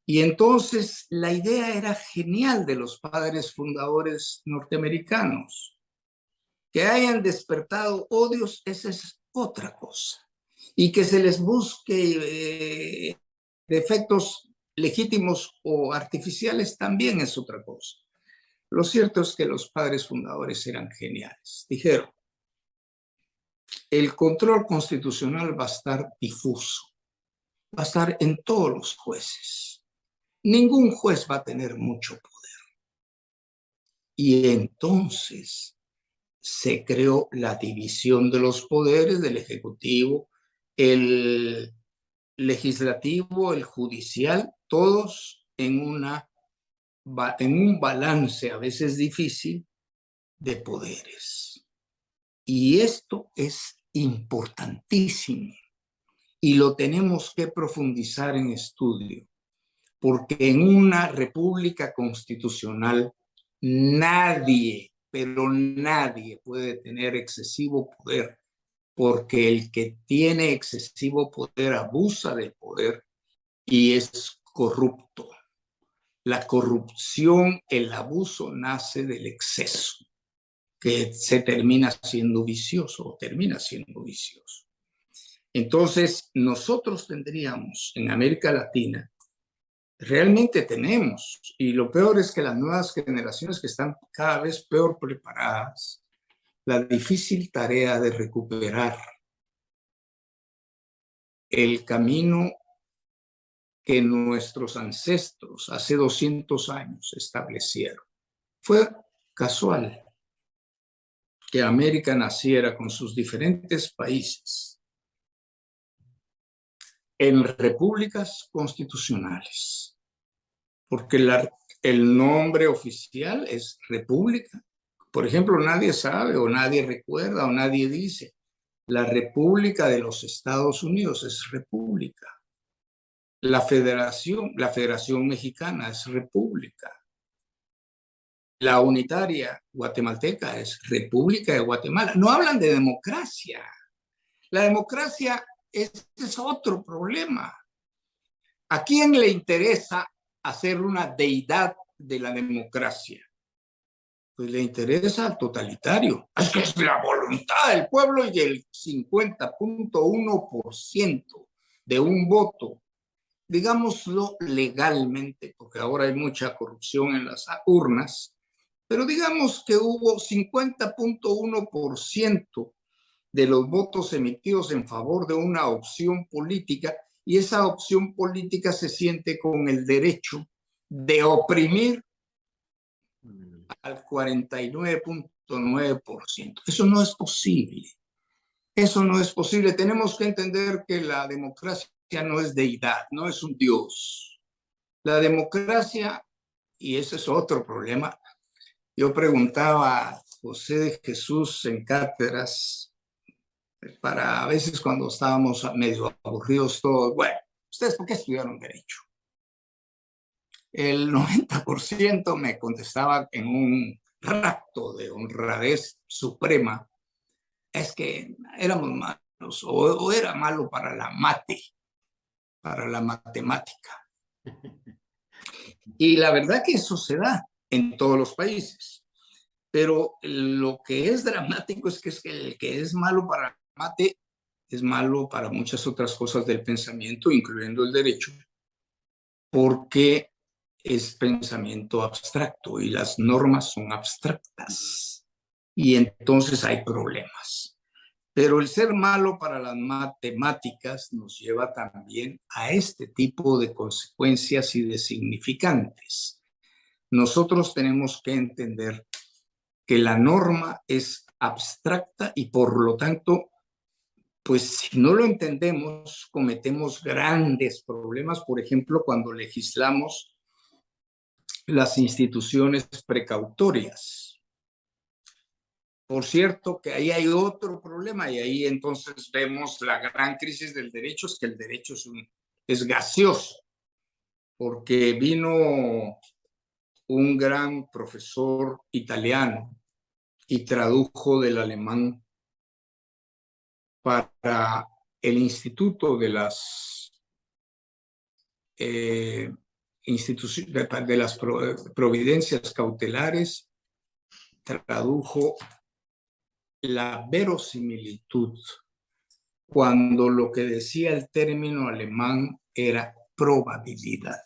Y entonces la idea era genial de los padres fundadores norteamericanos. Que hayan despertado odios, esa es otra cosa. Y que se les busque defectos legítimos o artificiales también es otra cosa. Lo cierto es que los padres fundadores eran geniales. Dijeron: el control constitucional va a estar difuso, va a estar en todos los jueces. Ningún juez va a tener mucho poder. Y entonces se creó la división de los poderes del Ejecutivo, el Legislativo, el Judicial, todos en un balance a veces difícil de poderes. Y esto es importantísimo y lo tenemos que profundizar en estudio, porque en una república constitucional nadie, pero nadie puede tener excesivo poder, porque el que tiene excesivo poder abusa del poder y es corrupto. La corrupción, el abuso nace del exceso, que se termina siendo vicioso o termina siendo vicioso. Entonces, nosotros tendríamos en América Latina, realmente tenemos, y lo peor es que las nuevas generaciones que están cada vez peor preparadas, la difícil tarea de recuperar el camino que nuestros ancestros hace 200 años establecieron. Fue casual que América naciera con sus diferentes países en repúblicas constitucionales, porque el nombre oficial es república. Por ejemplo, nadie sabe o nadie recuerda o nadie dice: la República de los Estados Unidos es república. La Federación Mexicana es república. La unitaria guatemalteca es República de Guatemala. No hablan de democracia. La democracia es otro problema. ¿A quién le interesa hacer una deidad de la democracia? Pues le interesa al totalitario. Es que es la voluntad del pueblo y el 50.1% de un voto. Digámoslo legalmente, porque ahora hay mucha corrupción en las urnas, pero digamos que hubo 50.1% de los votos emitidos en favor de una opción política, y esa opción política se siente con el derecho de oprimir al 49.9%. Eso no es posible. Eso no es posible. Tenemos que entender que la democracia no es deidad, no es un dios. La democracia y ese es otro problema. Yo preguntaba a José de Jesús en cátedras, para a veces cuando estábamos medio aburridos todos, bueno, ¿ustedes por qué estudiaron Derecho? El 90% me contestaba en un rapto de honradez suprema, es que éramos malos, o era malo para la para la matemática. Y la verdad que eso se da en todos los países. Pero lo que es dramático es que el que es malo para mate es malo para muchas otras cosas del pensamiento, incluyendo el derecho, porque es pensamiento abstracto y las normas son abstractas. Y entonces hay problemas. Pero el ser malo para las matemáticas nos lleva también a este tipo de consecuencias y de significantes. Nosotros tenemos que entender que la norma es abstracta y por lo tanto, pues si no lo entendemos, cometemos grandes problemas, por ejemplo, cuando legislamos las instituciones precautorias. Por cierto, que ahí hay otro problema y ahí entonces vemos la gran crisis del derecho, es que el derecho es gaseoso, porque vino un gran profesor italiano y tradujo del alemán para el Instituto de las de las providencias cautelares, tradujo la verosimilitud, cuando lo que decía el término alemán era probabilidad.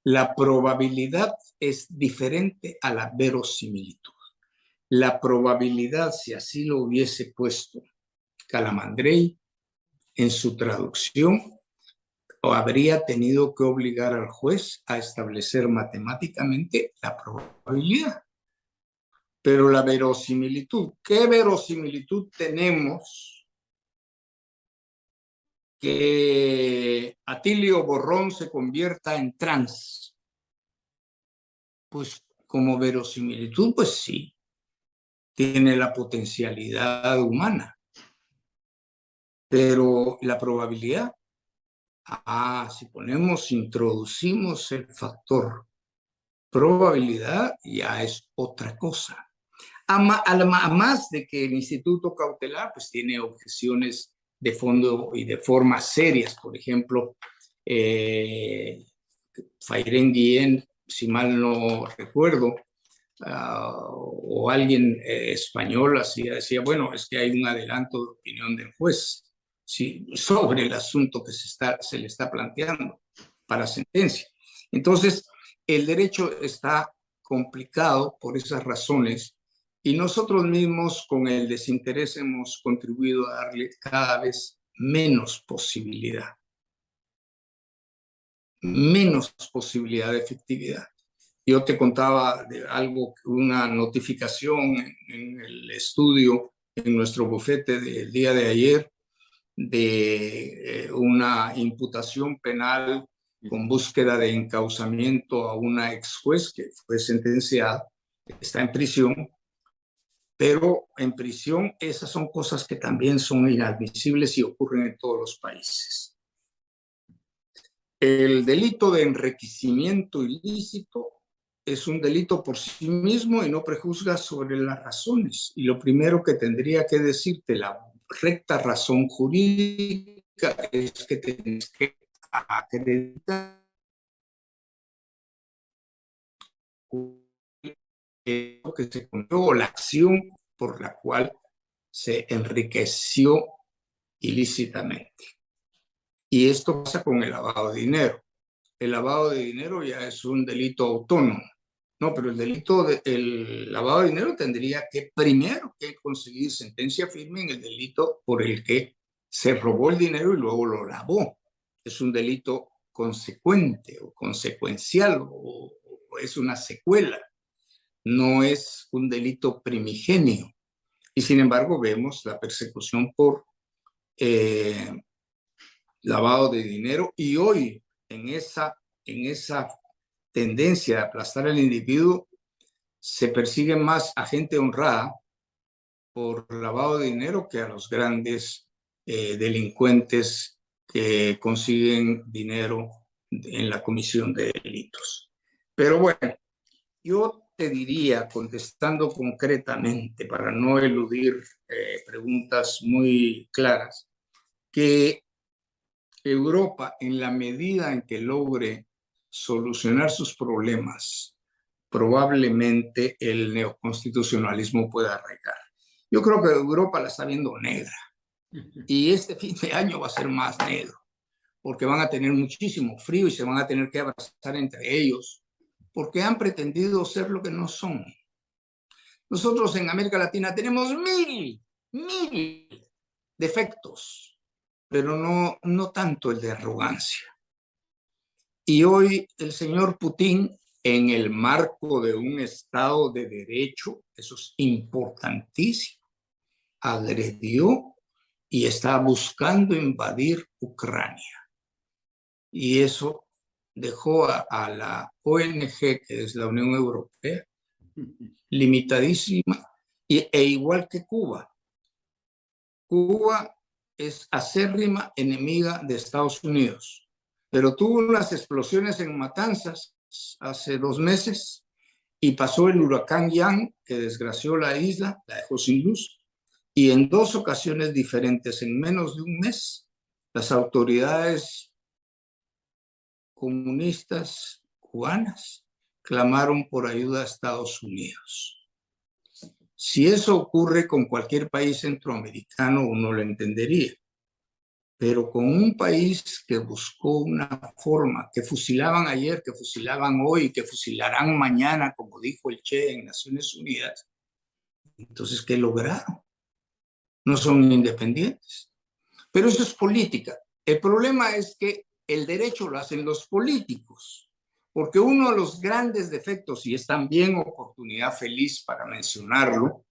La probabilidad es diferente a la verosimilitud. La probabilidad, si así lo hubiese puesto Calamandrei en su traducción, o habría tenido que obligar al juez a establecer matemáticamente la probabilidad. Pero la verosimilitud, ¿qué verosimilitud tenemos que Atilio Borrón se convierta en trans? Pues como verosimilitud, pues sí, tiene la potencialidad humana. Pero la probabilidad, si introducimos el factor probabilidad, ya es otra cosa. A más de que el Instituto Cautelar pues tiene objeciones de fondo y de forma serias. Por ejemplo, Fayren Guillén, si mal no recuerdo, o alguien español decía, bueno, es que hay un adelanto de opinión del juez sobre el asunto que se le está planteando para sentencia. Entonces, el derecho está complicado por esas razones y nosotros mismos con el desinterés hemos contribuido a darle cada vez menos posibilidad de efectividad. Yo te contaba de algo, una notificación en el estudio, en nuestro bufete del día de ayer, de una imputación penal con búsqueda de encauzamiento a una ex juez que fue sentenciada, está en prisión, pero en prisión esas son cosas que también son inadmisibles y ocurren en todos los países. El delito de enriquecimiento ilícito es un delito por sí mismo y no prejuzga sobre las razones. Y lo primero que tendría que decirte la recta razón jurídica es que tienes que acreditar que se compró la acción por la cual se enriqueció ilícitamente. Y esto pasa con el lavado de dinero. El lavado de dinero ya es un delito autónomo. No, pero el lavado de dinero tendría que primero que conseguir sentencia firme en el delito por el que se robó el dinero y luego lo lavó. Es un delito consecuente o consecuencial o es una secuela. No es un delito primigenio. Y sin embargo vemos la persecución por lavado de dinero y hoy en esa tendencia de aplastar al individuo, se persigue más a gente honrada por lavado de dinero que a los grandes delincuentes que consiguen dinero en la comisión de delitos. Pero bueno, yo te diría, contestando concretamente, para no eludir preguntas muy claras, que Europa, en la medida en que logre solucionar sus problemas, probablemente el neoconstitucionalismo pueda arraigar. Yo creo que Europa la está viendo negra y este fin de año va a ser más negro porque van a tener muchísimo frío y se van a tener que abrazar entre ellos porque han pretendido ser lo que no son. Nosotros en América Latina tenemos mil defectos, pero no tanto el de arrogancia. Y hoy el señor Putin, en el marco de un Estado de Derecho, eso es importantísimo, agredió y está buscando invadir Ucrania. Y eso dejó a la ONG, que es la Unión Europea, limitadísima, e igual que Cuba. Cuba es acérrima enemiga de Estados Unidos, pero tuvo unas explosiones en Matanzas hace 2 meses y pasó el huracán Ian, que desgració la isla, la dejó sin luz, y en 2 ocasiones diferentes, en menos de un mes, las autoridades comunistas cubanas clamaron por ayuda a Estados Unidos. Si eso ocurre con cualquier país centroamericano, uno lo entendería. Pero con un país que buscó una forma, que fusilaban ayer, que fusilaban hoy, que fusilarán mañana, como dijo el Che en Naciones Unidas, entonces, ¿qué lograron? No son independientes. Pero eso es política. El problema es que el derecho lo hacen los políticos, porque uno de los grandes defectos, y es también oportunidad feliz para mencionarlo,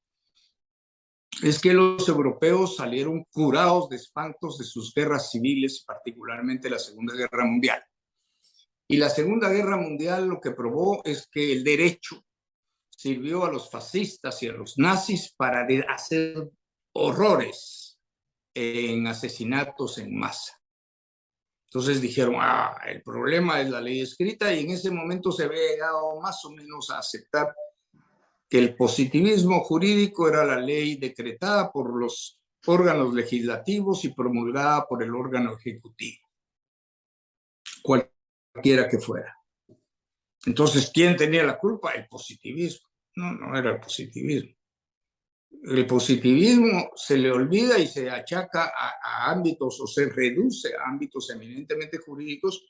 es que los europeos salieron curados de espantos de sus guerras civiles, particularmente la Segunda Guerra Mundial. Y la Segunda Guerra Mundial lo que probó es que el derecho sirvió a los fascistas y a los nazis para hacer horrores en asesinatos en masa. Entonces dijeron, el problema es la ley escrita, y en ese momento se había llegado más o menos a aceptar que el positivismo jurídico era la ley decretada por los órganos legislativos y promulgada por el órgano ejecutivo, cualquiera que fuera. Entonces, ¿quién tenía la culpa? El positivismo. No era el positivismo. El positivismo se le olvida y se achaca a ámbitos, o se reduce a ámbitos eminentemente jurídicos,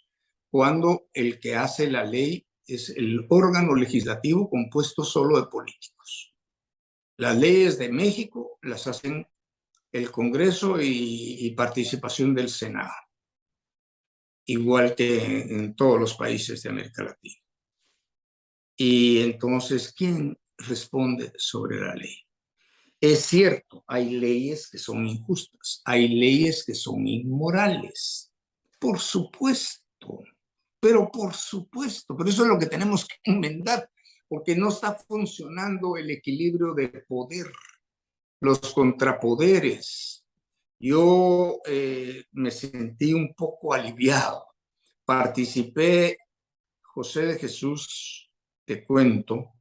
cuando el que hace la ley es el órgano legislativo compuesto solo de políticos. Las leyes de México las hacen el Congreso y participación del Senado, igual que en todos los países de América Latina. Y entonces, ¿quién responde sobre la ley? Es cierto, hay leyes que son injustas, hay leyes que son inmorales, por supuesto, pero eso es lo que tenemos que enmendar, porque no está funcionando el equilibrio de poder, los contrapoderes. Yo me sentí un poco aliviado. Participé, José de Jesús, te cuento,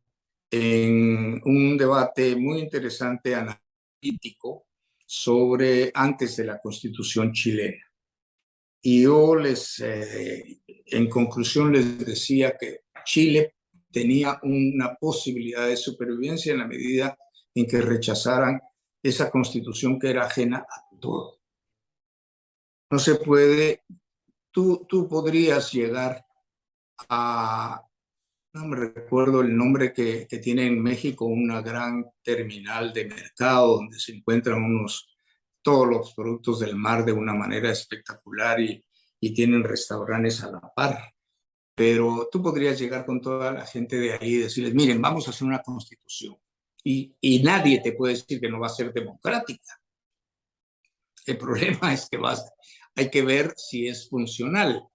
en un debate muy interesante analítico sobre antes de la Constitución chilena. Y yo en conclusión les decía que Chile tenía una posibilidad de supervivencia en la medida en que rechazaran esa Constitución que era ajena a todo. No se puede, tú podrías llegar a, no me recuerdo el nombre que tiene en México, una gran terminal de mercado donde se encuentran todos los productos del mar de una manera espectacular y tienen restaurantes a la par. Pero tú podrías llegar con toda la gente de ahí y decirles, miren, vamos a hacer una constitución. Y nadie te puede decir que no va a ser democrática. El problema es que hay que ver si es funcional.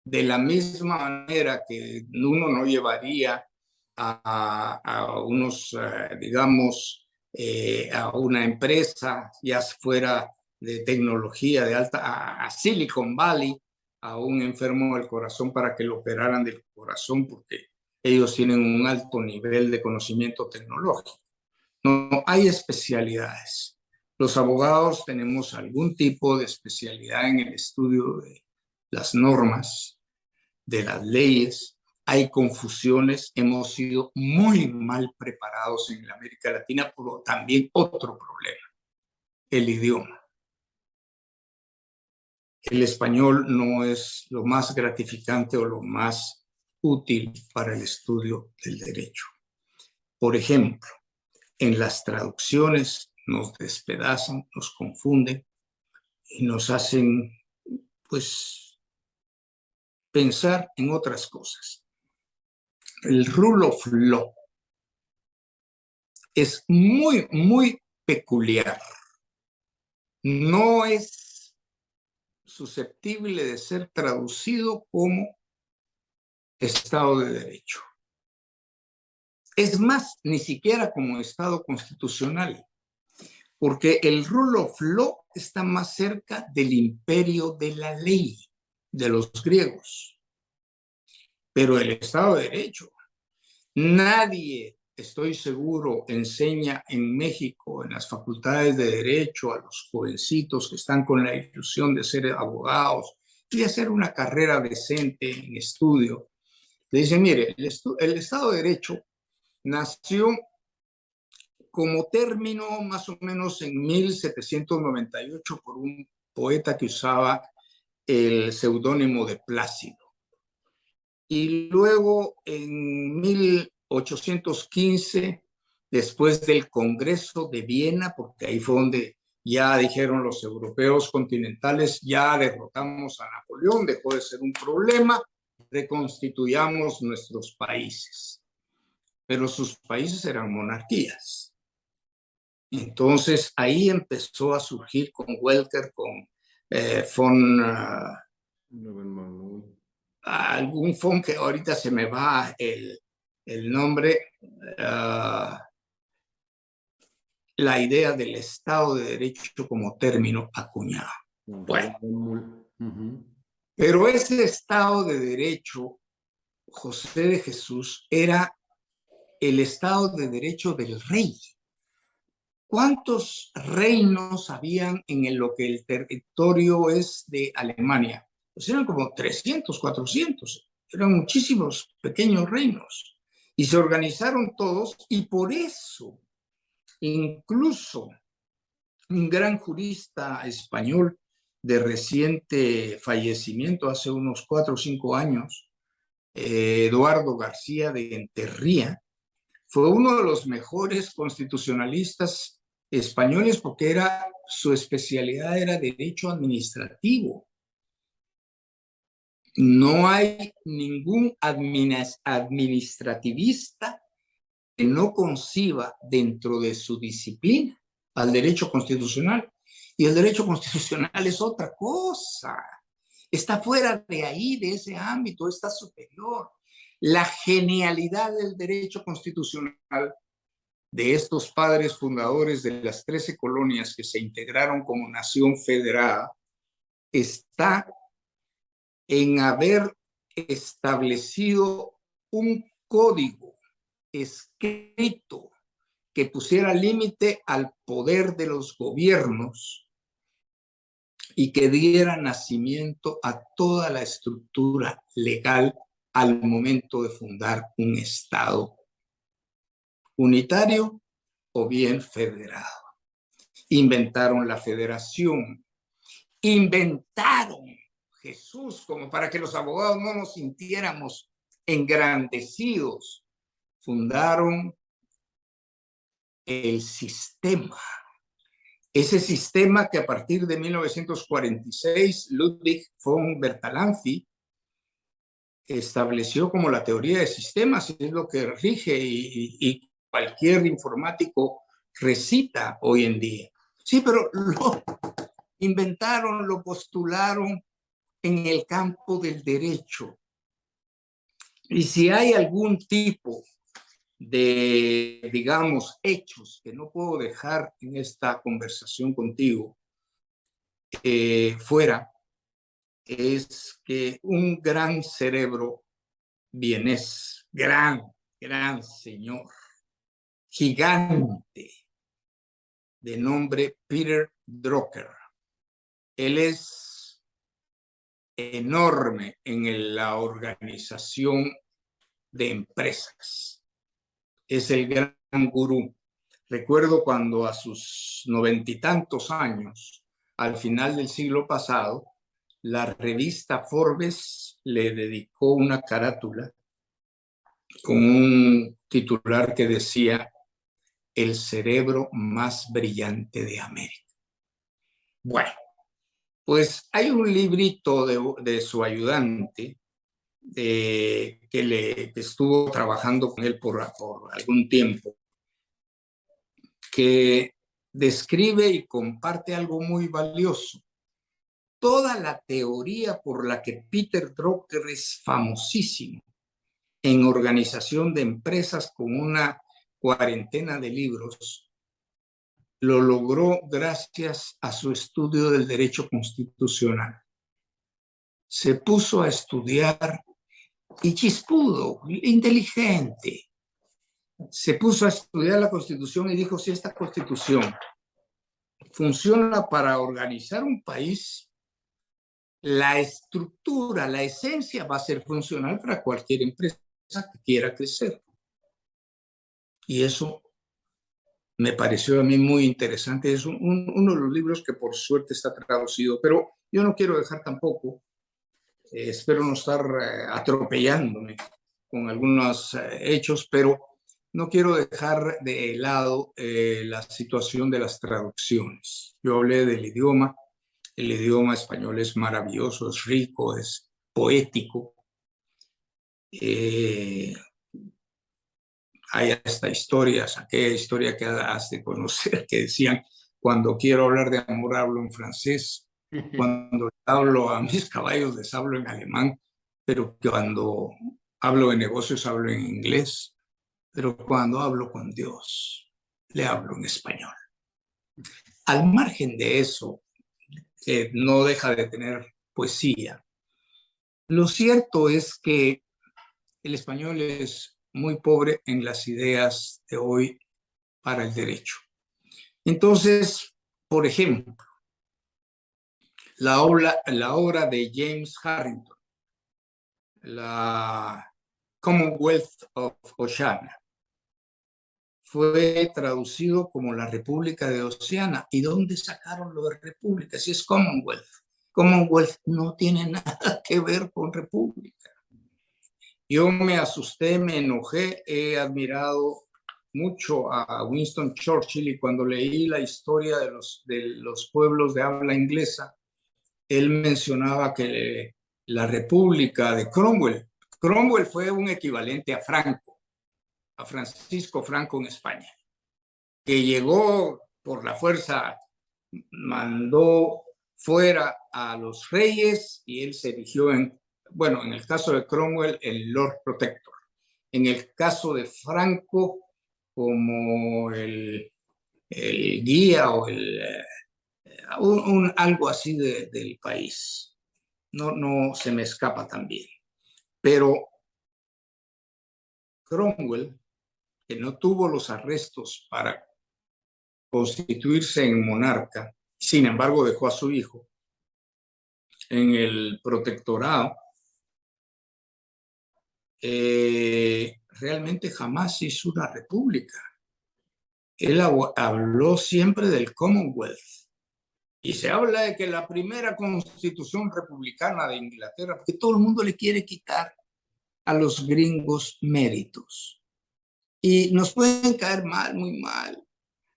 de la misma manera que uno no llevaría a unos, digamos, a una empresa, ya fuera de tecnología de alta, a Silicon Valley, a un enfermo del corazón para que lo operaran del corazón, porque ellos tienen un alto nivel de conocimiento tecnológico. No hay especialidades. Los abogados tenemos algún tipo de especialidad en el estudio de las normas, de las leyes. Hay confusiones. Hemos sido muy mal preparados en la América Latina, pero también otro problema, el idioma. El español no es lo más gratificante o lo más útil para el estudio del derecho. Por ejemplo, en las traducciones nos despedazan, nos confunden y nos hacen, pues, pensar en otras cosas. El rule of law es muy, muy peculiar. No es susceptible de ser traducido como Estado de Derecho. Es más, ni siquiera como Estado constitucional, porque el rule of law está más cerca del imperio de la ley de los griegos. Pero el Estado de Derecho, nadie, estoy seguro, enseña en México, en las facultades de Derecho, a los jovencitos que están con la ilusión de ser abogados y de hacer una carrera decente en estudio. Le dicen, mire, el Estado de Derecho nació como término más o menos en 1798 por un poeta que usaba el seudónimo de Plácido. Y luego en 1815, después del Congreso de Viena, porque ahí fue donde ya dijeron los europeos continentales, ya derrotamos a Napoleón, dejó de ser un problema, reconstituyamos nuestros países. Pero sus países eran monarquías. Entonces ahí empezó a surgir con Welker, con von... algún font que ahorita se me va el nombre, la idea del Estado de Derecho como término acuñado. Bueno, pero ese Estado de Derecho, José de Jesús, era el Estado de Derecho del rey. ¿Cuántos reinos habían en lo que el territorio es de Alemania? Pues eran como 300, 400. Eran muchísimos pequeños reinos. Y se organizaron todos, y por eso incluso un gran jurista español de reciente fallecimiento, hace unos 4 o 5 años, Eduardo García de Enterría, fue uno de los mejores constitucionalistas españoles porque su especialidad era derecho administrativo. No hay ningún administrativista que no conciba dentro de su disciplina al derecho constitucional. Y el derecho constitucional es otra cosa. Está fuera de ahí, de ese ámbito, está superior. La genialidad del derecho constitucional de estos padres fundadores de las 13 colonias que se integraron como nación federada está en haber establecido un código escrito que pusiera límite al poder de los gobiernos y que diera nacimiento a toda la estructura legal al momento de fundar un Estado unitario o bien federado. Inventaron la federación, inventaron Jesús como para que los abogados no nos sintiéramos engrandecidos. Fundaron el sistema. Ese sistema que a partir de 1946 Ludwig von Bertalanffy estableció como la teoría de sistemas, es lo que rige y cualquier informático recita hoy en día. Sí, pero lo inventaron, lo postularon en el campo del derecho. Y si hay algún tipo de, digamos, hechos que no puedo dejar en esta conversación contigo fuera, es que un gran cerebro vienés, gran señor, gigante, de nombre Peter Drucker. Él es enorme en la organización de empresas. Es el gran gurú. Recuerdo cuando a sus 90 y tantos años, al final del siglo pasado, la revista Forbes le dedicó una carátula con un titular que decía el cerebro más brillante de América. Bueno, pues hay un librito de su ayudante que estuvo trabajando con él por algún tiempo, que describe y comparte algo muy valioso. Toda la teoría por la que Peter Drucker es famosísimo en organización de empresas con una cuarentena de libros, lo logró gracias a su estudio del derecho constitucional. Se puso a estudiar y chispudo, inteligente. Se puso a estudiar la Constitución y dijo, si esta Constitución funciona para organizar un país, la estructura, la esencia va a ser funcional para cualquier empresa que quiera crecer. Y eso me pareció a mí muy interesante. Es uno de los libros que por suerte está traducido, pero yo no quiero dejar tampoco, espero no estar atropellándome con algunos hechos, pero no quiero dejar de lado la situación de las traducciones. Yo hablé del idioma. El idioma español es maravilloso, es rico, es poético. Hay hasta historias, aquella historia que has de conocer, que decían, cuando quiero hablar de amor hablo en francés, cuando hablo a mis caballos les hablo en alemán, pero cuando hablo de negocios hablo en inglés, pero cuando hablo con Dios le hablo en español. Al margen de eso, que no deja de tener poesía, lo cierto es que el español es muy pobre en las ideas de hoy para el derecho. Entonces, por ejemplo, la obra de James Harrington, la Commonwealth of Oceania, fue traducido como la República de Oceania. ¿Y dónde sacaron lo de República? Si es Commonwealth. Commonwealth no tiene nada que ver con República. Yo me asusté, me enojé, he admirado mucho a Winston Churchill y cuando leí la historia de los pueblos de habla inglesa, él mencionaba que la República de Cromwell fue un equivalente a Franco, a Francisco Franco en España, que llegó por la fuerza, mandó fuera a los reyes y él se erigió en el caso de Cromwell, el Lord Protector. En el caso de Franco, como el guía o algo así del país. No se me escapa también. Pero Cromwell, que no tuvo los arrestos para constituirse en monarca, sin embargo dejó a su hijo en el protectorado, realmente jamás hizo una república. Él habló siempre del Commonwealth. Y se habla de que la primera constitución republicana de Inglaterra, porque todo el mundo le quiere quitar a los gringos méritos. Y nos pueden caer mal, muy mal.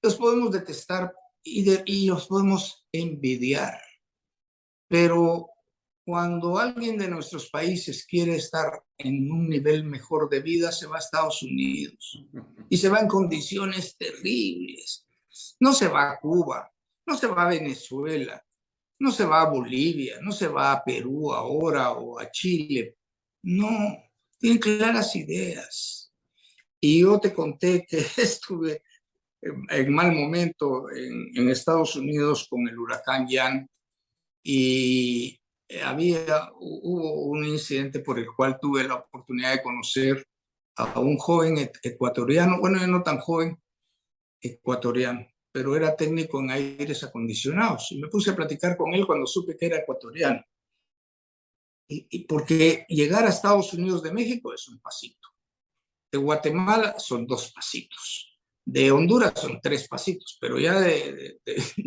Los podemos detestar y los podemos envidiar. Pero cuando alguien de nuestros países quiere estar en un nivel mejor de vida, se va a Estados Unidos y se va en condiciones terribles. No se va a Cuba, no se va a Venezuela, No se va a Bolivia, no se va a Perú ahora o a Chile. No, tienen claras ideas. Y yo te conté que estuve en mal momento en Estados Unidos con el huracán Ian y hubo un incidente por el cual tuve la oportunidad de conocer a un joven ecuatoriano, bueno, no tan joven, ecuatoriano, pero era técnico en aires acondicionados. Y me puse a platicar con él cuando supe que era ecuatoriano. Y porque llegar a Estados Unidos de México es un pasito. De Guatemala son 2 pasitos. De Honduras son 3 pasitos, pero ya de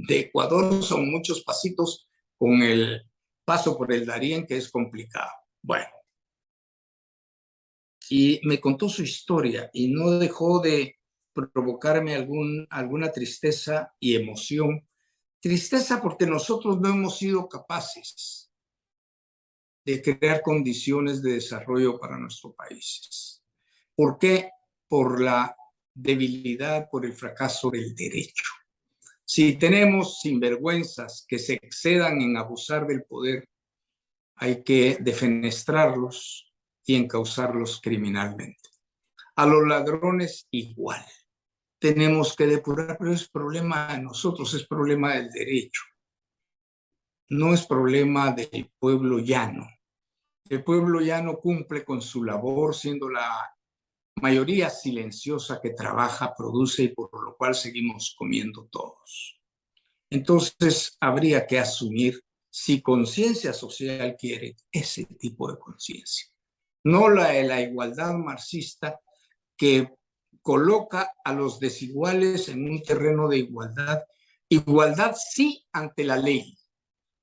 Ecuador son muchos pasitos con el paso por el Darién, que es complicado. Bueno, y me contó su historia y no dejó de provocarme alguna tristeza y emoción. Tristeza porque nosotros no hemos sido capaces de crear condiciones de desarrollo para nuestros países. ¿Por qué? Por la debilidad, por el fracaso del derecho. Si tenemos sinvergüenzas que se excedan en abusar del poder, hay que defenestrarlos y encauzarlos criminalmente. A los ladrones igual. Tenemos que depurar, pero es problema de nosotros, es problema del derecho. No es problema del pueblo llano. El pueblo llano cumple con su labor, siendo la mayoría silenciosa que trabaja, produce y por lo cual seguimos comiendo todos. Entonces, habría que asumir, si conciencia social quiere, ese tipo de conciencia. No la de la igualdad marxista que coloca a los desiguales en un terreno de igualdad. Igualdad sí ante la ley.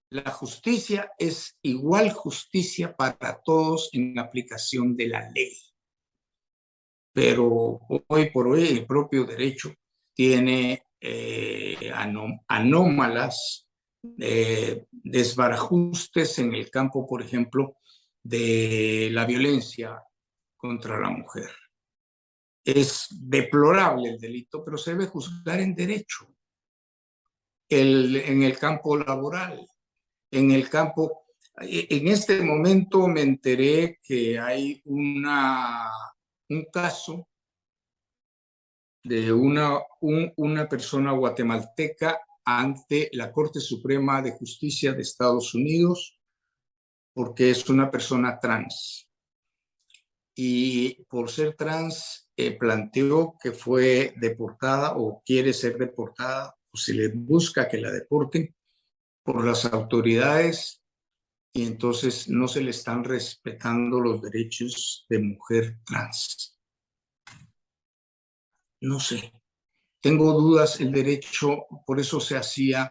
La justicia es igual justicia para todos en aplicación de la ley. Pero hoy por hoy el propio derecho tiene anómalas desbarajustes en el campo, por ejemplo, de la violencia contra la mujer. Es deplorable el delito, pero se debe juzgar en derecho. En el campo laboral, en el campo... En este momento me enteré que hay un caso de una persona guatemalteca ante la Corte Suprema de Justicia de Estados Unidos porque es una persona trans. Y por ser trans planteó que fue deportada o quiere ser deportada o se le busca que la deporten por las autoridades y entonces no se le están respetando los derechos de mujer trans. No sé, tengo dudas, el derecho, por eso se hacía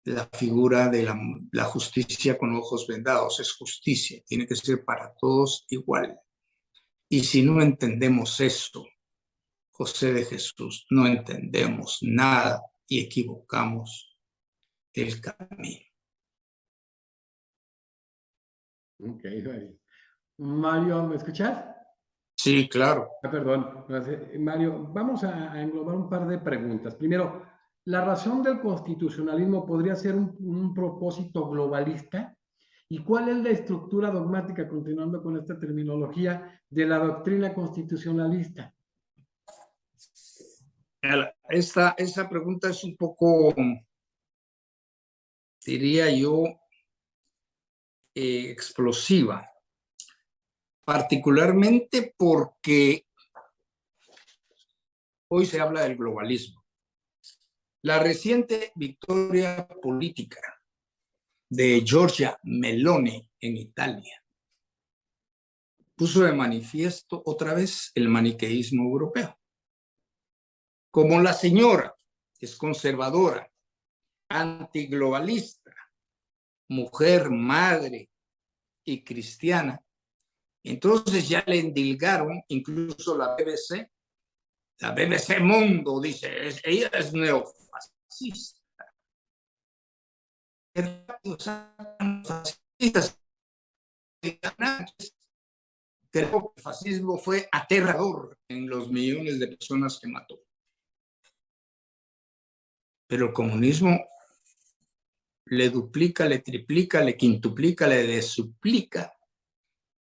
la figura de la justicia con ojos vendados, es justicia, tiene que ser para todos igual. Y si no entendemos eso, José de Jesús, no entendemos nada y equivocamos el camino. Ok, Mario, ¿me escuchas? Sí, claro. Perdón, Mario, vamos a englobar un par de preguntas. Primero, ¿la razón del constitucionalismo podría ser un propósito globalista? ¿Y cuál es la estructura dogmática, continuando con esta terminología, de la doctrina constitucionalista? Esa pregunta es un poco, diría yo, explosiva, particularmente porque hoy se habla del globalismo. La reciente victoria política de Giorgia Meloni en Italia puso de manifiesto otra vez el maniqueísmo europeo. Como la señora es conservadora, antiglobalista, mujer, madre y cristiana, entonces ya le endilgaron, incluso la BBC Mundo dice, ella es neofascista. Creo que el fascismo fue aterrador en los millones de personas que mató. Pero el comunismo le duplica, le triplica, le quintuplica, le desuplica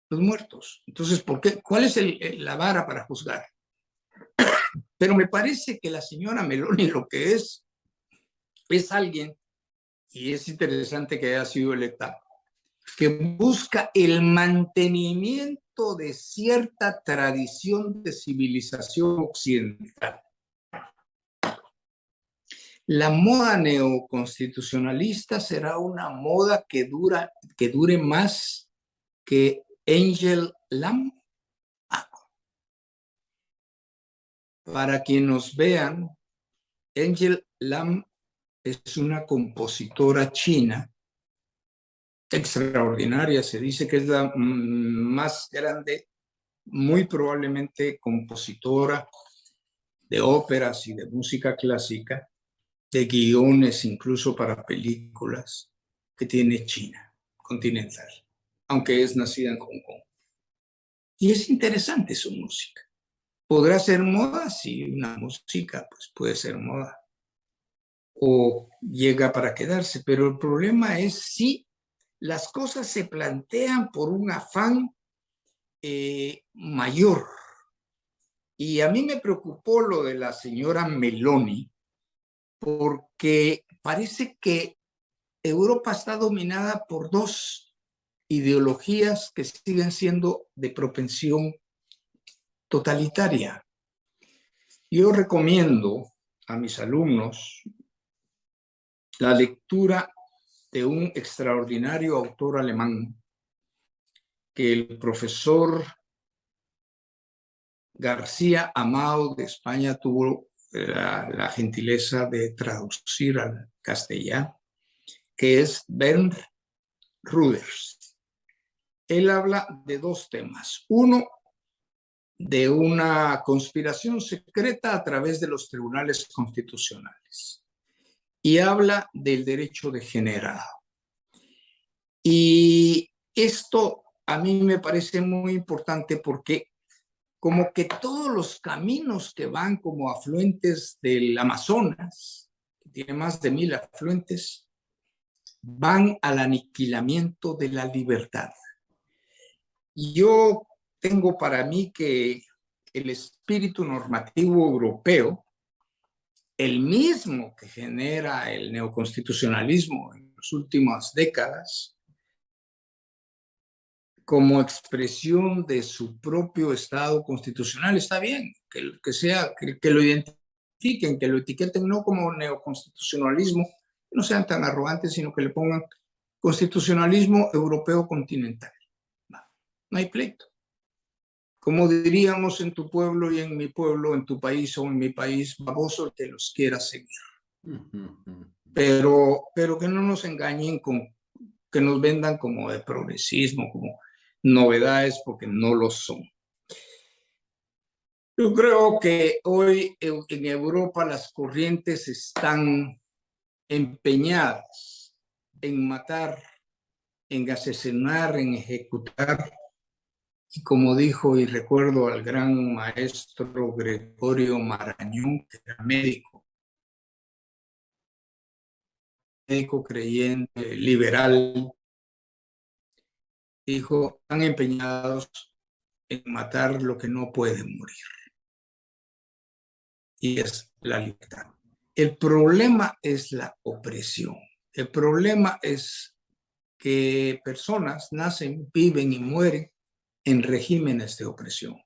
los muertos. Entonces, ¿por qué? ¿Cuál es la vara para juzgar? Pero me parece que la señora Meloni lo que es alguien, y es interesante que haya sido electa, que busca el mantenimiento de cierta tradición de civilización occidental. La moda neoconstitucionalista será una moda que dure más que Angel Lam. Para quienes nos vean, Angel Lam es una compositora china extraordinaria. Se dice que es la más grande, muy probablemente compositora de óperas y de música clásica, de guiones incluso para películas que tiene China continental, aunque es nacida en Hong Kong. Y es interesante su música. ¿Podrá ser moda? Sí, una música pues puede ser moda o llega para quedarse, pero el problema es si las cosas se plantean por un afán mayor. Y a mí me preocupó lo de la señora Meloni, porque parece que Europa está dominada por dos ideologías que siguen siendo de propensión totalitaria. Yo recomiendo a mis alumnos la lectura de un extraordinario autor alemán que el profesor García Amado de España tuvo la gentileza de traducir al castellano, que es Bernd Ruders. Él habla de dos temas. Uno, de una conspiración secreta a través de los tribunales constitucionales. Y habla del derecho degenerado. Y esto a mí me parece muy importante porque como que todos los caminos que van como afluentes del Amazonas, que tiene más de 1000 afluentes, van al aniquilamiento de la libertad. Y yo tengo para mí que el espíritu normativo europeo, el mismo que genera el neoconstitucionalismo en las últimas décadas, como expresión de su propio Estado constitucional, está bien, que lo identifiquen, que lo etiqueten no como neoconstitucionalismo, no sean tan arrogantes, sino que le pongan constitucionalismo europeo continental. No hay pleito. Como diríamos en tu pueblo y en mi pueblo, en tu país o en mi país, baboso el que los quiera seguir. Pero que no nos engañen con, que nos vendan como de progresismo, como novedades, porque no lo son. Yo creo que hoy en Europa las corrientes están empeñadas en matar, en asesinar, en ejecutar. Y como dijo y recuerdo al gran maestro Gregorio Marañón, que era médico creyente, liberal, dijo, están empeñados en matar lo que no puede morir. Y es la libertad. El problema es la opresión. El problema es que personas nacen, viven y mueren en regímenes de opresión,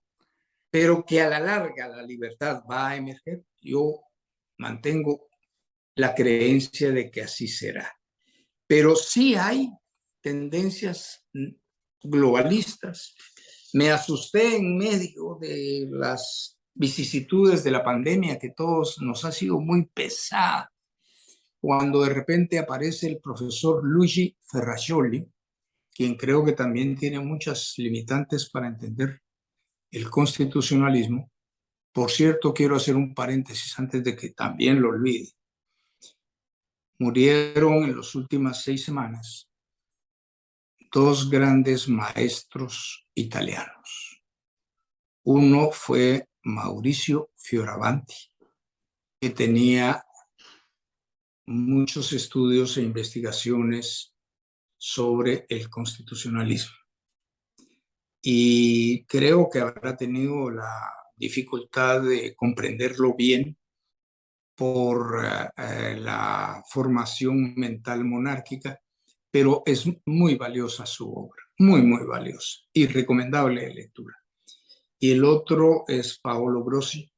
pero que a la larga la libertad va a emerger. Yo mantengo la creencia de que así será. Pero sí hay tendencias globalistas. Me asusté en medio de las vicisitudes de la pandemia, que todos nos ha sido muy pesada, cuando de repente aparece el profesor Luigi Ferrajoli, quien creo que también tiene muchas limitantes para entender el constitucionalismo. Por cierto, quiero hacer un paréntesis antes de que también lo olvide. Murieron en las últimas 6 semanas 2 grandes maestros italianos. Uno fue Mauricio Fioravanti, que tenía muchos estudios e investigaciones sobre el constitucionalismo. Y creo que habrá tenido la dificultad de comprenderlo bien por la formación mental monárquica, pero es muy valiosa su obra, muy, muy valiosa y recomendable de lectura. Y el otro es Paolo Grossi.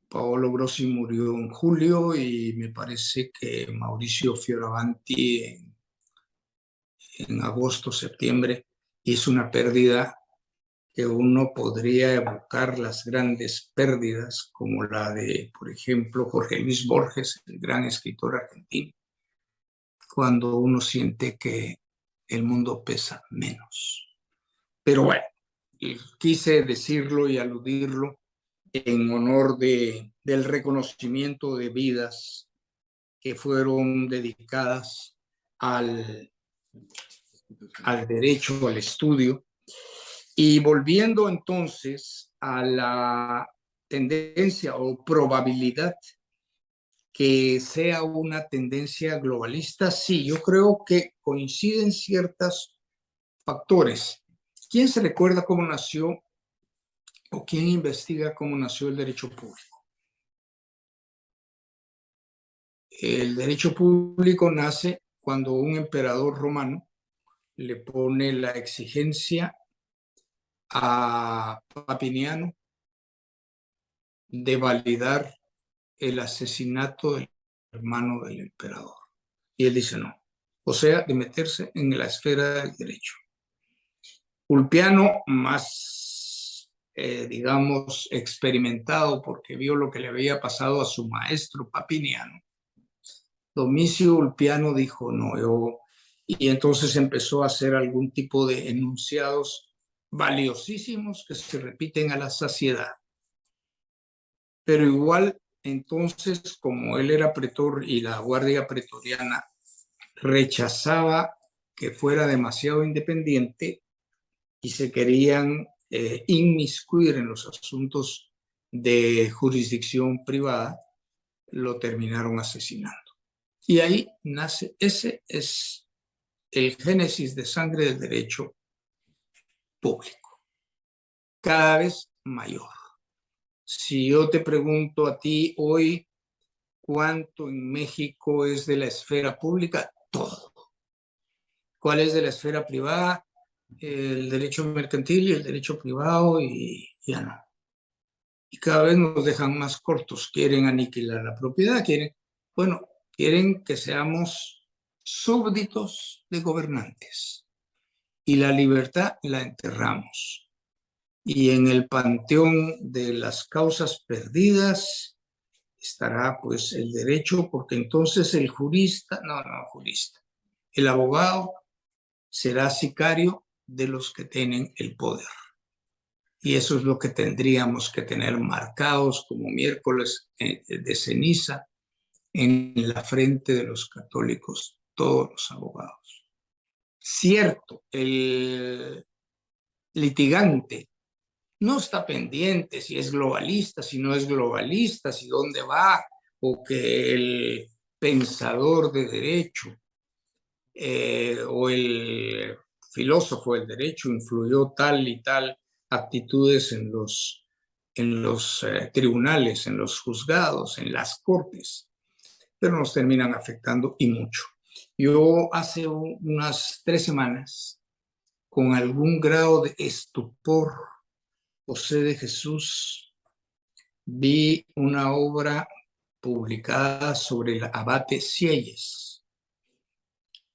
Paolo Grossi murió en julio y me parece que Mauricio Fioravanti en agosto, septiembre, y es una pérdida que uno podría evocar las grandes pérdidas como la de, por ejemplo, Jorge Luis Borges, el gran escritor argentino, cuando uno siente que el mundo pesa menos. Pero bueno, quise decirlo y aludirlo en honor del reconocimiento de vidas que fueron dedicadas al derecho, al estudio. Y volviendo entonces a la tendencia o probabilidad que sea una tendencia globalista, sí, yo creo que coinciden ciertos factores. ¿Quién se recuerda cómo nació o quién investiga cómo nació el derecho público? El derecho público nace cuando un emperador romano le pone la exigencia a Papiniano de validar el asesinato del hermano del emperador. Y él dice no. O sea, de meterse en la esfera del derecho. Ulpiano, más, digamos, experimentado porque vio lo que le había pasado a su maestro Papiniano. Domicio Ulpiano dijo no, y entonces empezó a hacer algún tipo de enunciados valiosísimos que se repiten a la saciedad. Pero igual, entonces, como él era pretor y la guardia pretoriana rechazaba que fuera demasiado independiente y se querían inmiscuir en los asuntos de jurisdicción privada, lo terminaron asesinando. Y ahí nace, ese es el génesis de sangre del derecho público, cada vez mayor. Si yo te pregunto a ti hoy, ¿cuánto en México es de la esfera pública? Todo. ¿Cuál es de la esfera privada? El derecho mercantil y el derecho privado y ya no. Y cada vez nos dejan más cortos. Quieren aniquilar la propiedad, quieren que seamos súbditos de gobernantes. Y la libertad la enterramos. Y en el panteón de las causas perdidas estará pues el derecho, porque entonces el jurista, el abogado será sicario de los que tienen el poder. Y eso es lo que tendríamos que tener marcados como miércoles de ceniza en la frente de los católicos, todos los abogados. Cierto, el litigante no está pendiente si es globalista, si no es globalista, si dónde va, o que el pensador de derecho o el filósofo del derecho influyó tal y tal actitudes en los tribunales, en los juzgados, en las cortes, pero nos terminan afectando y mucho. Yo hace unas 3 semanas, con algún grado de estupor, José de Jesús, vi una obra publicada sobre el abate Sieyes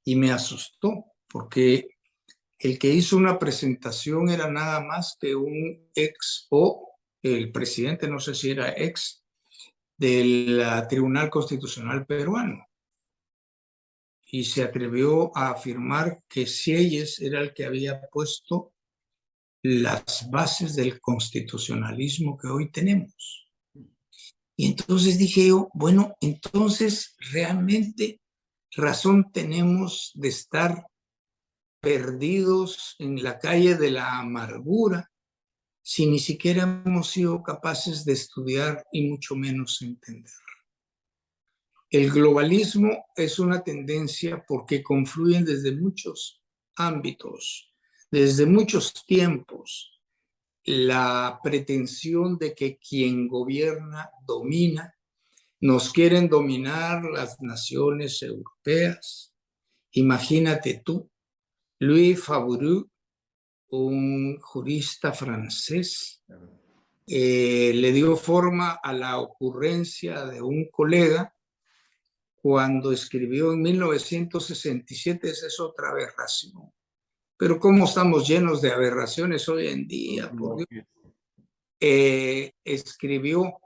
y me asustó porque el que hizo una presentación era nada más que un ex o el presidente, no sé si era ex, del Tribunal Constitucional peruano. Y se atrevió a afirmar que Sieyes era el que había puesto las bases del constitucionalismo que hoy tenemos. Y entonces dije yo, bueno, entonces realmente razón tenemos de estar perdidos en la calle de la amargura si ni siquiera hemos sido capaces de estudiar y mucho menos entender. El globalismo es una tendencia porque confluyen desde muchos ámbitos, desde muchos tiempos, la pretensión de que quien gobierna domina. Nos quieren dominar las naciones europeas. Imagínate tú, Louis Favreux, un jurista francés, le dio forma a la ocurrencia de un colega cuando escribió en 1967, esa es otra aberración. Pero cómo estamos llenos de aberraciones hoy en día, por Dios. Escribió: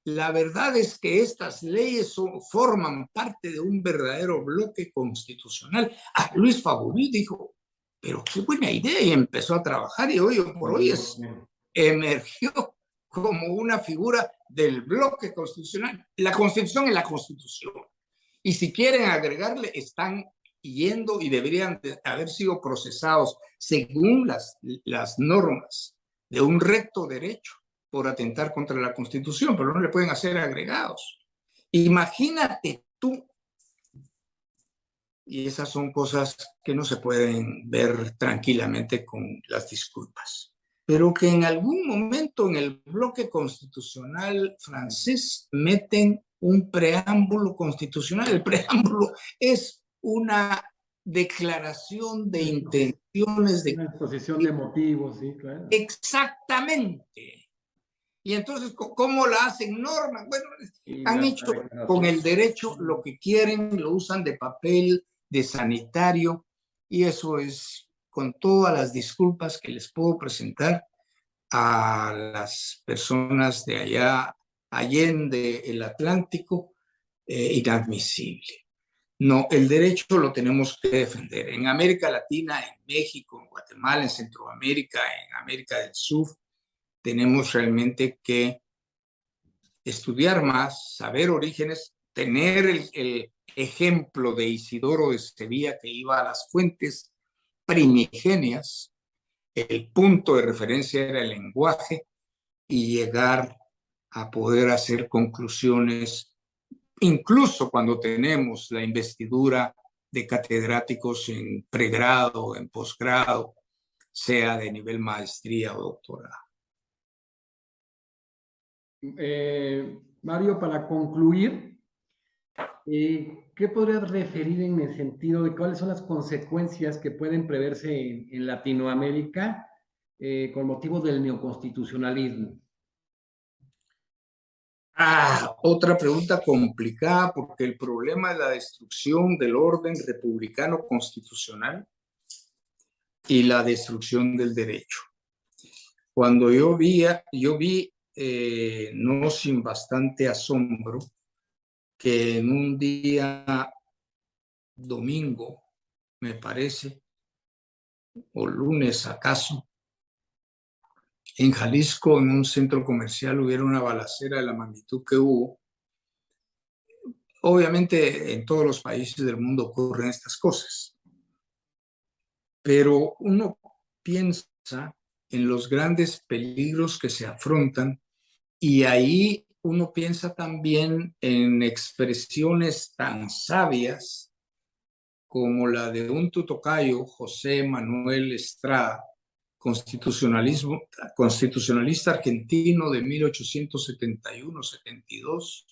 la verdad es que estas leyes forman parte de un verdadero bloque constitucional. Luis Favreux dijo, pero qué buena idea, y empezó a trabajar, y hoy por hoy emergió como una figura del bloque constitucional. La Constitución es la Constitución. Y si quieren agregarle, están yendo y deberían de haber sido procesados según las normas de un recto derecho por atentar contra la Constitución, pero no le pueden hacer agregados. Imagínate tú. Y esas son cosas que no se pueden ver tranquilamente con las disculpas. Pero que en algún momento en el bloque constitucional francés meten un preámbulo constitucional. El preámbulo es una declaración de intenciones. Una exposición de motivos, sí, claro. Exactamente. Y entonces, ¿cómo la hacen normas? Bueno, han hecho con el derecho lo que quieren, lo usan de papel, de sanitario, y eso es con todas las disculpas que les puedo presentar a las personas de allá, allende el Atlántico, inadmisible. No, el derecho lo tenemos que defender. En América Latina, en México, en Guatemala, en Centroamérica, en América del Sur, tenemos realmente que estudiar más, saber orígenes, tener el ejemplo de Isidoro de Sevilla, que iba a las fuentes primigenias. El punto de referencia era el lenguaje, y llegar a poder hacer conclusiones, incluso cuando tenemos la investidura de catedráticos en pregrado, en posgrado, sea de nivel maestría o doctorado. Mario, para concluir, ¿qué podrías referir en el sentido de cuáles son las consecuencias que pueden preverse en Latinoamérica con motivo del neoconstitucionalismo? Otra pregunta complicada, porque el problema es la destrucción del orden republicano constitucional y la destrucción del derecho. Cuando yo vi no sin bastante asombro, que en un día domingo, me parece, o lunes acaso, en Jalisco, en un centro comercial, hubiera una balacera de la magnitud que hubo. Obviamente en todos los países del mundo ocurren estas cosas, pero uno piensa en los grandes peligros que se afrontan, y ahí uno piensa también en expresiones tan sabias como la de un tutocayo, José Manuel Estrada, constitucionalista argentino de 1871-72,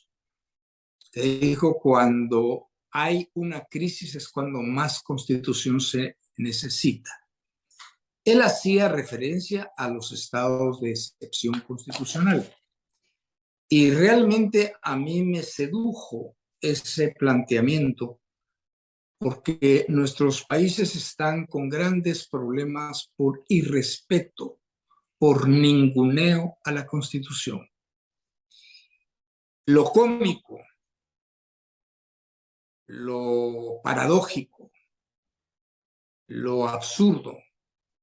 que dijo: cuando hay una crisis es cuando más constitución se necesita. Él hacía referencia a los estados de excepción constitucional. Y realmente a mí me sedujo ese planteamiento, porque nuestros países están con grandes problemas por irrespeto, por ninguneo a la Constitución. Lo cómico, lo paradójico, lo absurdo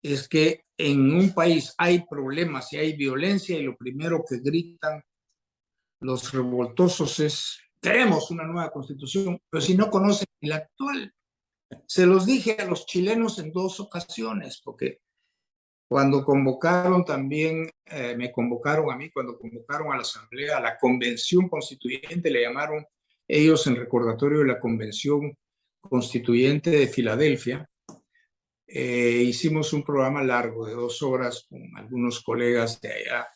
es que en un país hay problemas y hay violencia, y lo primero que gritan los revoltosos es: queremos una nueva constitución, pero si no conocen la actual. Se los dije a los chilenos en 2 ocasiones, porque cuando convocaron también, me convocaron a mí, cuando convocaron a la Asamblea, a la Convención Constituyente, le llamaron ellos en recordatorio de la Convención Constituyente de Filadelfia. Hicimos un programa largo de 2 horas con algunos colegas de allá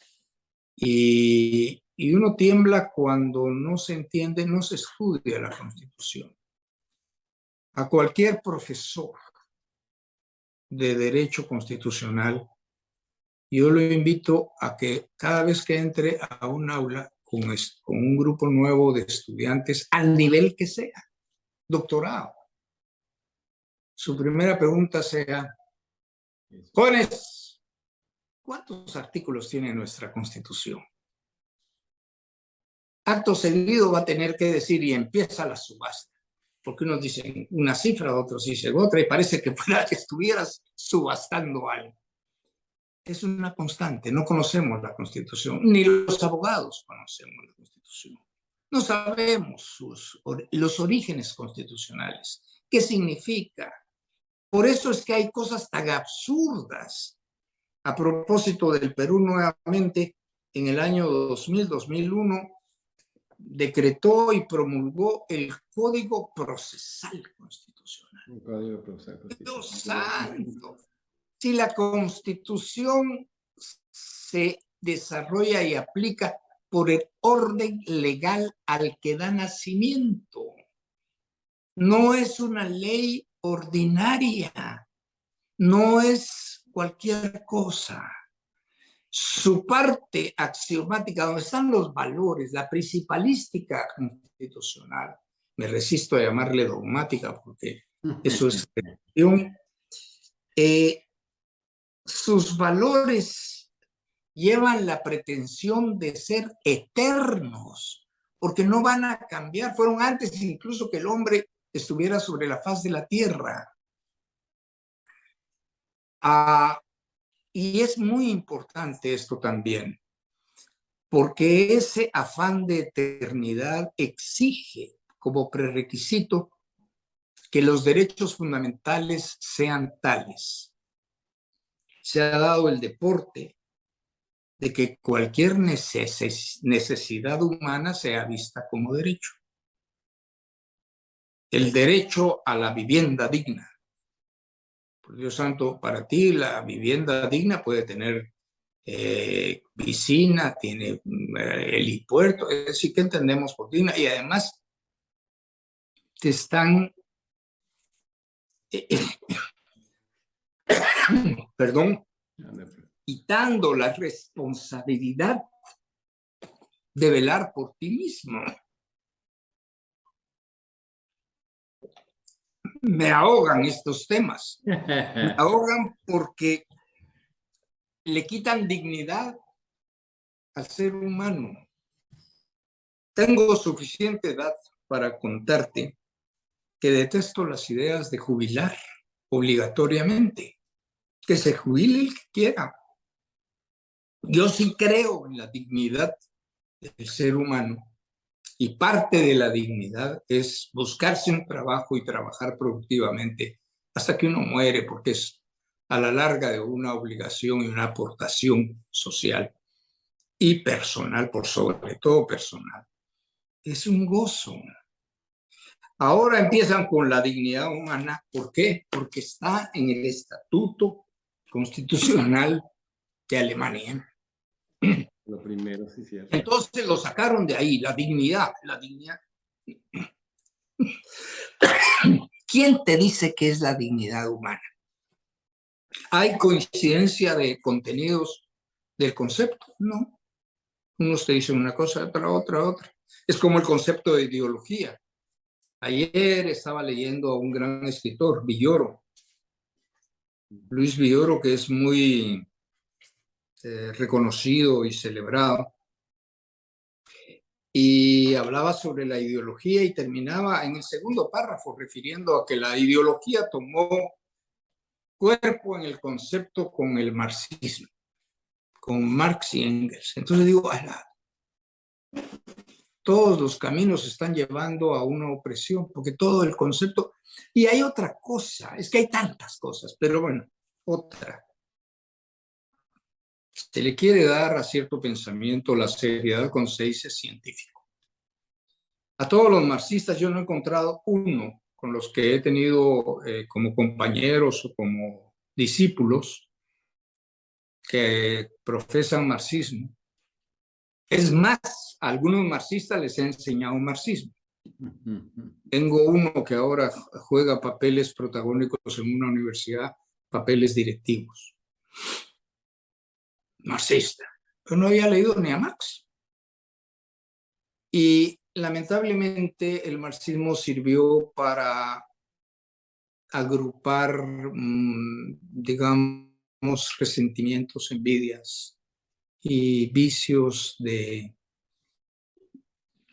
y uno tiembla cuando no se entiende, no se estudia la Constitución. A cualquier profesor de Derecho Constitucional, yo lo invito a que cada vez que entre a un aula con un grupo nuevo de estudiantes, al nivel que sea, doctorado, su primera pregunta sea: jóvenes, ¿cuántos artículos tiene nuestra Constitución? Acto seguido va a tener que decir, y empieza la subasta, porque unos dicen una cifra, otros dicen otra, y parece que fuera que estuvieras subastando algo. Es una constante, no conocemos la Constitución, ni los abogados conocemos la Constitución. No sabemos los orígenes constitucionales, qué significa. Por eso es que hay cosas tan absurdas. A propósito del Perú, nuevamente, en el año 2000-2001, decretó y promulgó el Código Procesal Constitucional. Un código procesal constitucional. ¡Dios santo! Si la Constitución se desarrolla y aplica por el orden legal al que da nacimiento, no es una ley ordinaria, no es cualquier cosa. Su parte axiomática, donde están los valores, la principalística constitucional, me resisto a llamarle dogmática porque eso es religión, sus valores llevan la pretensión de ser eternos, porque no van a cambiar, fueron antes incluso que el hombre estuviera sobre la faz de la tierra. Y es muy importante esto también, porque ese afán de eternidad exige como prerequisito que los derechos fundamentales sean tales. Se ha dado el deporte de que cualquier necesidad humana sea vista como derecho. El derecho a la vivienda digna. Por Dios santo, para ti la vivienda digna puede tener piscina, tiene helipuerto, es decir, que entendemos por digna, y además te están, perdón, quitando la responsabilidad de velar por ti mismo. Me ahogan estos temas, me ahogan porque le quitan dignidad al ser humano. Tengo suficiente edad para contarte que detesto las ideas de jubilar obligatoriamente, que se jubile el que quiera. Yo sí creo en la dignidad del ser humano y parte de la dignidad es buscarse un trabajo y trabajar productivamente hasta que uno muere, porque es a la larga de una obligación y una aportación social y personal, por sobre todo personal. Es un gozo. Ahora empiezan con la dignidad humana. ¿Por qué? Porque está en el Estatuto Constitucional de Alemania. Lo primero, sí, cierto. Entonces lo sacaron de ahí, la dignidad, la dignidad. ¿Quién te dice qué es la dignidad humana? ¿Hay coincidencia de contenidos del concepto? No. Unos te dicen una cosa, otra. Es como el concepto de ideología. Ayer estaba leyendo a un gran escritor, Villoro, Luis Villoro, que es muy reconocido y celebrado, y hablaba sobre la ideología y terminaba en el segundo párrafo refiriendo a que la ideología tomó cuerpo en el concepto con el marxismo, con Marx y Engels. Entonces digo, todos los caminos están llevando a una opresión, porque todo el concepto... Y hay otra cosa, es que hay tantas cosas, pero bueno, otra. Se le quiere dar a cierto pensamiento la seriedad con se dice científico. A todos los marxistas yo no he encontrado uno con los que he tenido como compañeros o como discípulos que profesan marxismo. Es más, a algunos marxistas les he enseñado marxismo. Tengo uno que ahora juega papeles protagónicos en una universidad, papeles directivos. Marxista, pero no había leído ni a Marx. Y lamentablemente el marxismo sirvió para agrupar, digamos, resentimientos, envidias y vicios de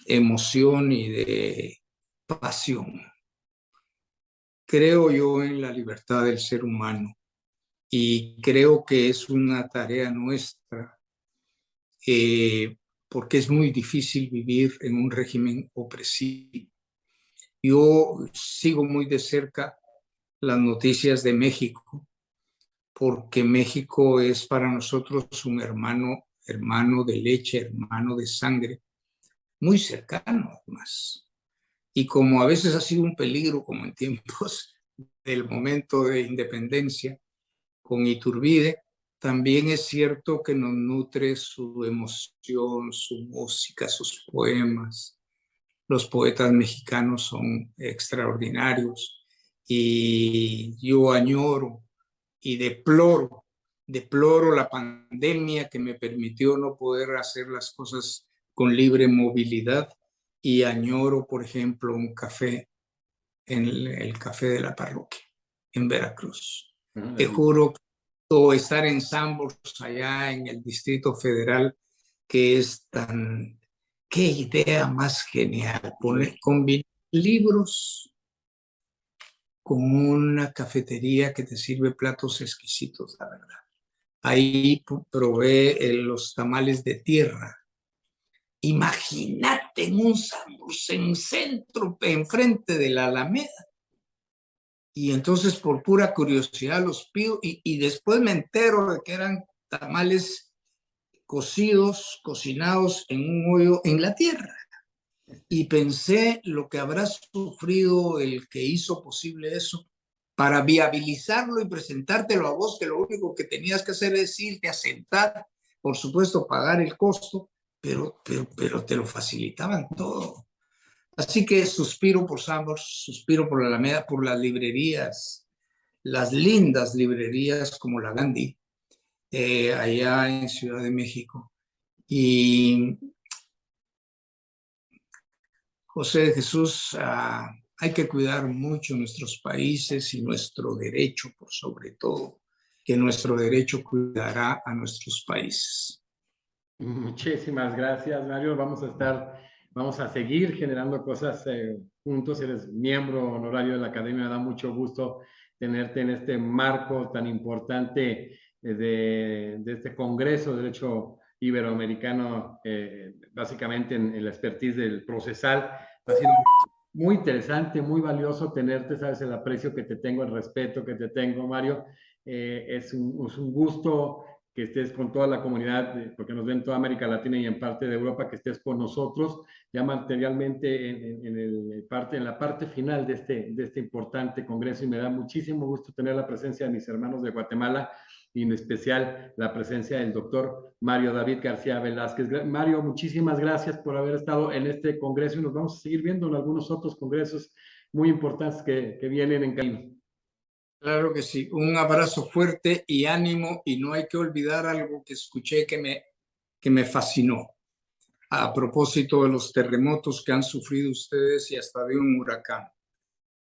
emoción y de pasión. Creo yo en la libertad del ser humano y creo que es una tarea nuestra porque es muy difícil vivir en un régimen opresivo. Yo sigo muy de cerca las noticias de México, porque México es para nosotros un hermano, hermano de leche, hermano de sangre, muy cercano además. Y como a veces ha sido un peligro, como en tiempos del momento de independencia con Iturbide, también es cierto que nos nutre su emoción, su música, sus poemas. Los poetas mexicanos son extraordinarios y yo añoro y deploro la pandemia que me permitió no poder hacer las cosas con libre movilidad y añoro, por ejemplo, un café en el café de la parroquia en Veracruz. Te juro, o estar en Sambors, allá en el Distrito Federal, que es tan... ¡Qué idea más genial! Combinar libros con una cafetería que te sirve platos exquisitos, la verdad. Ahí probé los tamales de tierra. Imagínate en un Sambors, en centro, enfrente de la Alameda. Y entonces por pura curiosidad los pido y después me entero de que eran tamales cocidos, cocinados en un hoyo en la tierra. Y pensé lo que habrá sufrido el que hizo posible eso para viabilizarlo y presentártelo a vos, que lo único que tenías que hacer es irte a sentar, por supuesto pagar el costo, pero te lo facilitaban todo. Así que suspiro por Sambors, suspiro por la Alameda, por las librerías, las lindas librerías como la Gandhi, allá en Ciudad de México. Y José de Jesús, hay que cuidar mucho nuestros países y nuestro derecho, por sobre todo, que nuestro derecho cuidará a nuestros países. Muchísimas gracias, Mario. Vamos a seguir generando cosas juntos. Eres miembro honorario de la Academia. Me da mucho gusto tenerte en este marco tan importante de este Congreso de Derecho Iberoamericano, básicamente en la expertise del procesal. Ha sido muy interesante, muy valioso tenerte, sabes, el aprecio que te tengo, el respeto que te tengo, Mario. Es un gusto que estés con toda la comunidad, porque nos ven toda América Latina y en parte de Europa, que estés con nosotros ya materialmente en la parte final de este importante congreso, y me da muchísimo gusto tener la presencia de mis hermanos de Guatemala y en especial la presencia del doctor Mario David García Velázquez. Mario, muchísimas gracias por haber estado en este congreso y nos vamos a seguir viendo en algunos otros congresos muy importantes que vienen en camino. Claro que sí, un abrazo fuerte y ánimo, y no hay que olvidar algo que escuché que me fascinó a propósito de los terremotos que han sufrido ustedes y hasta de un huracán.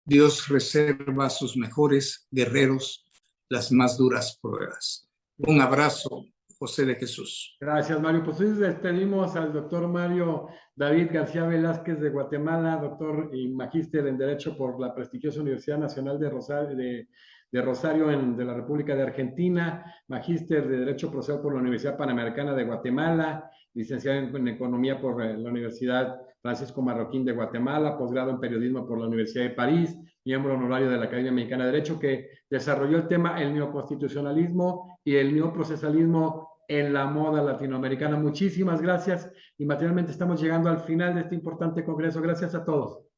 Dios reserva a sus mejores guerreros las más duras pruebas. Un abrazo, José de Jesús. Gracias, Mario. Pues hoy despedimos al doctor Mario David García Velázquez de Guatemala, doctor y magíster en Derecho por la prestigiosa Universidad Nacional de Rosario de la República de Argentina, magíster de Derecho Procesal por la Universidad Panamericana de Guatemala, licenciado en Economía por la Universidad Francisco Marroquín de Guatemala, posgrado en Periodismo por la Universidad de París, miembro honorario de la Academia Mexicana de Derecho, que desarrolló el tema el neoconstitucionalismo y el neoprocesalismo en la moda latinoamericana. Muchísimas gracias y materialmente estamos llegando al final de este importante congreso. Gracias a todos.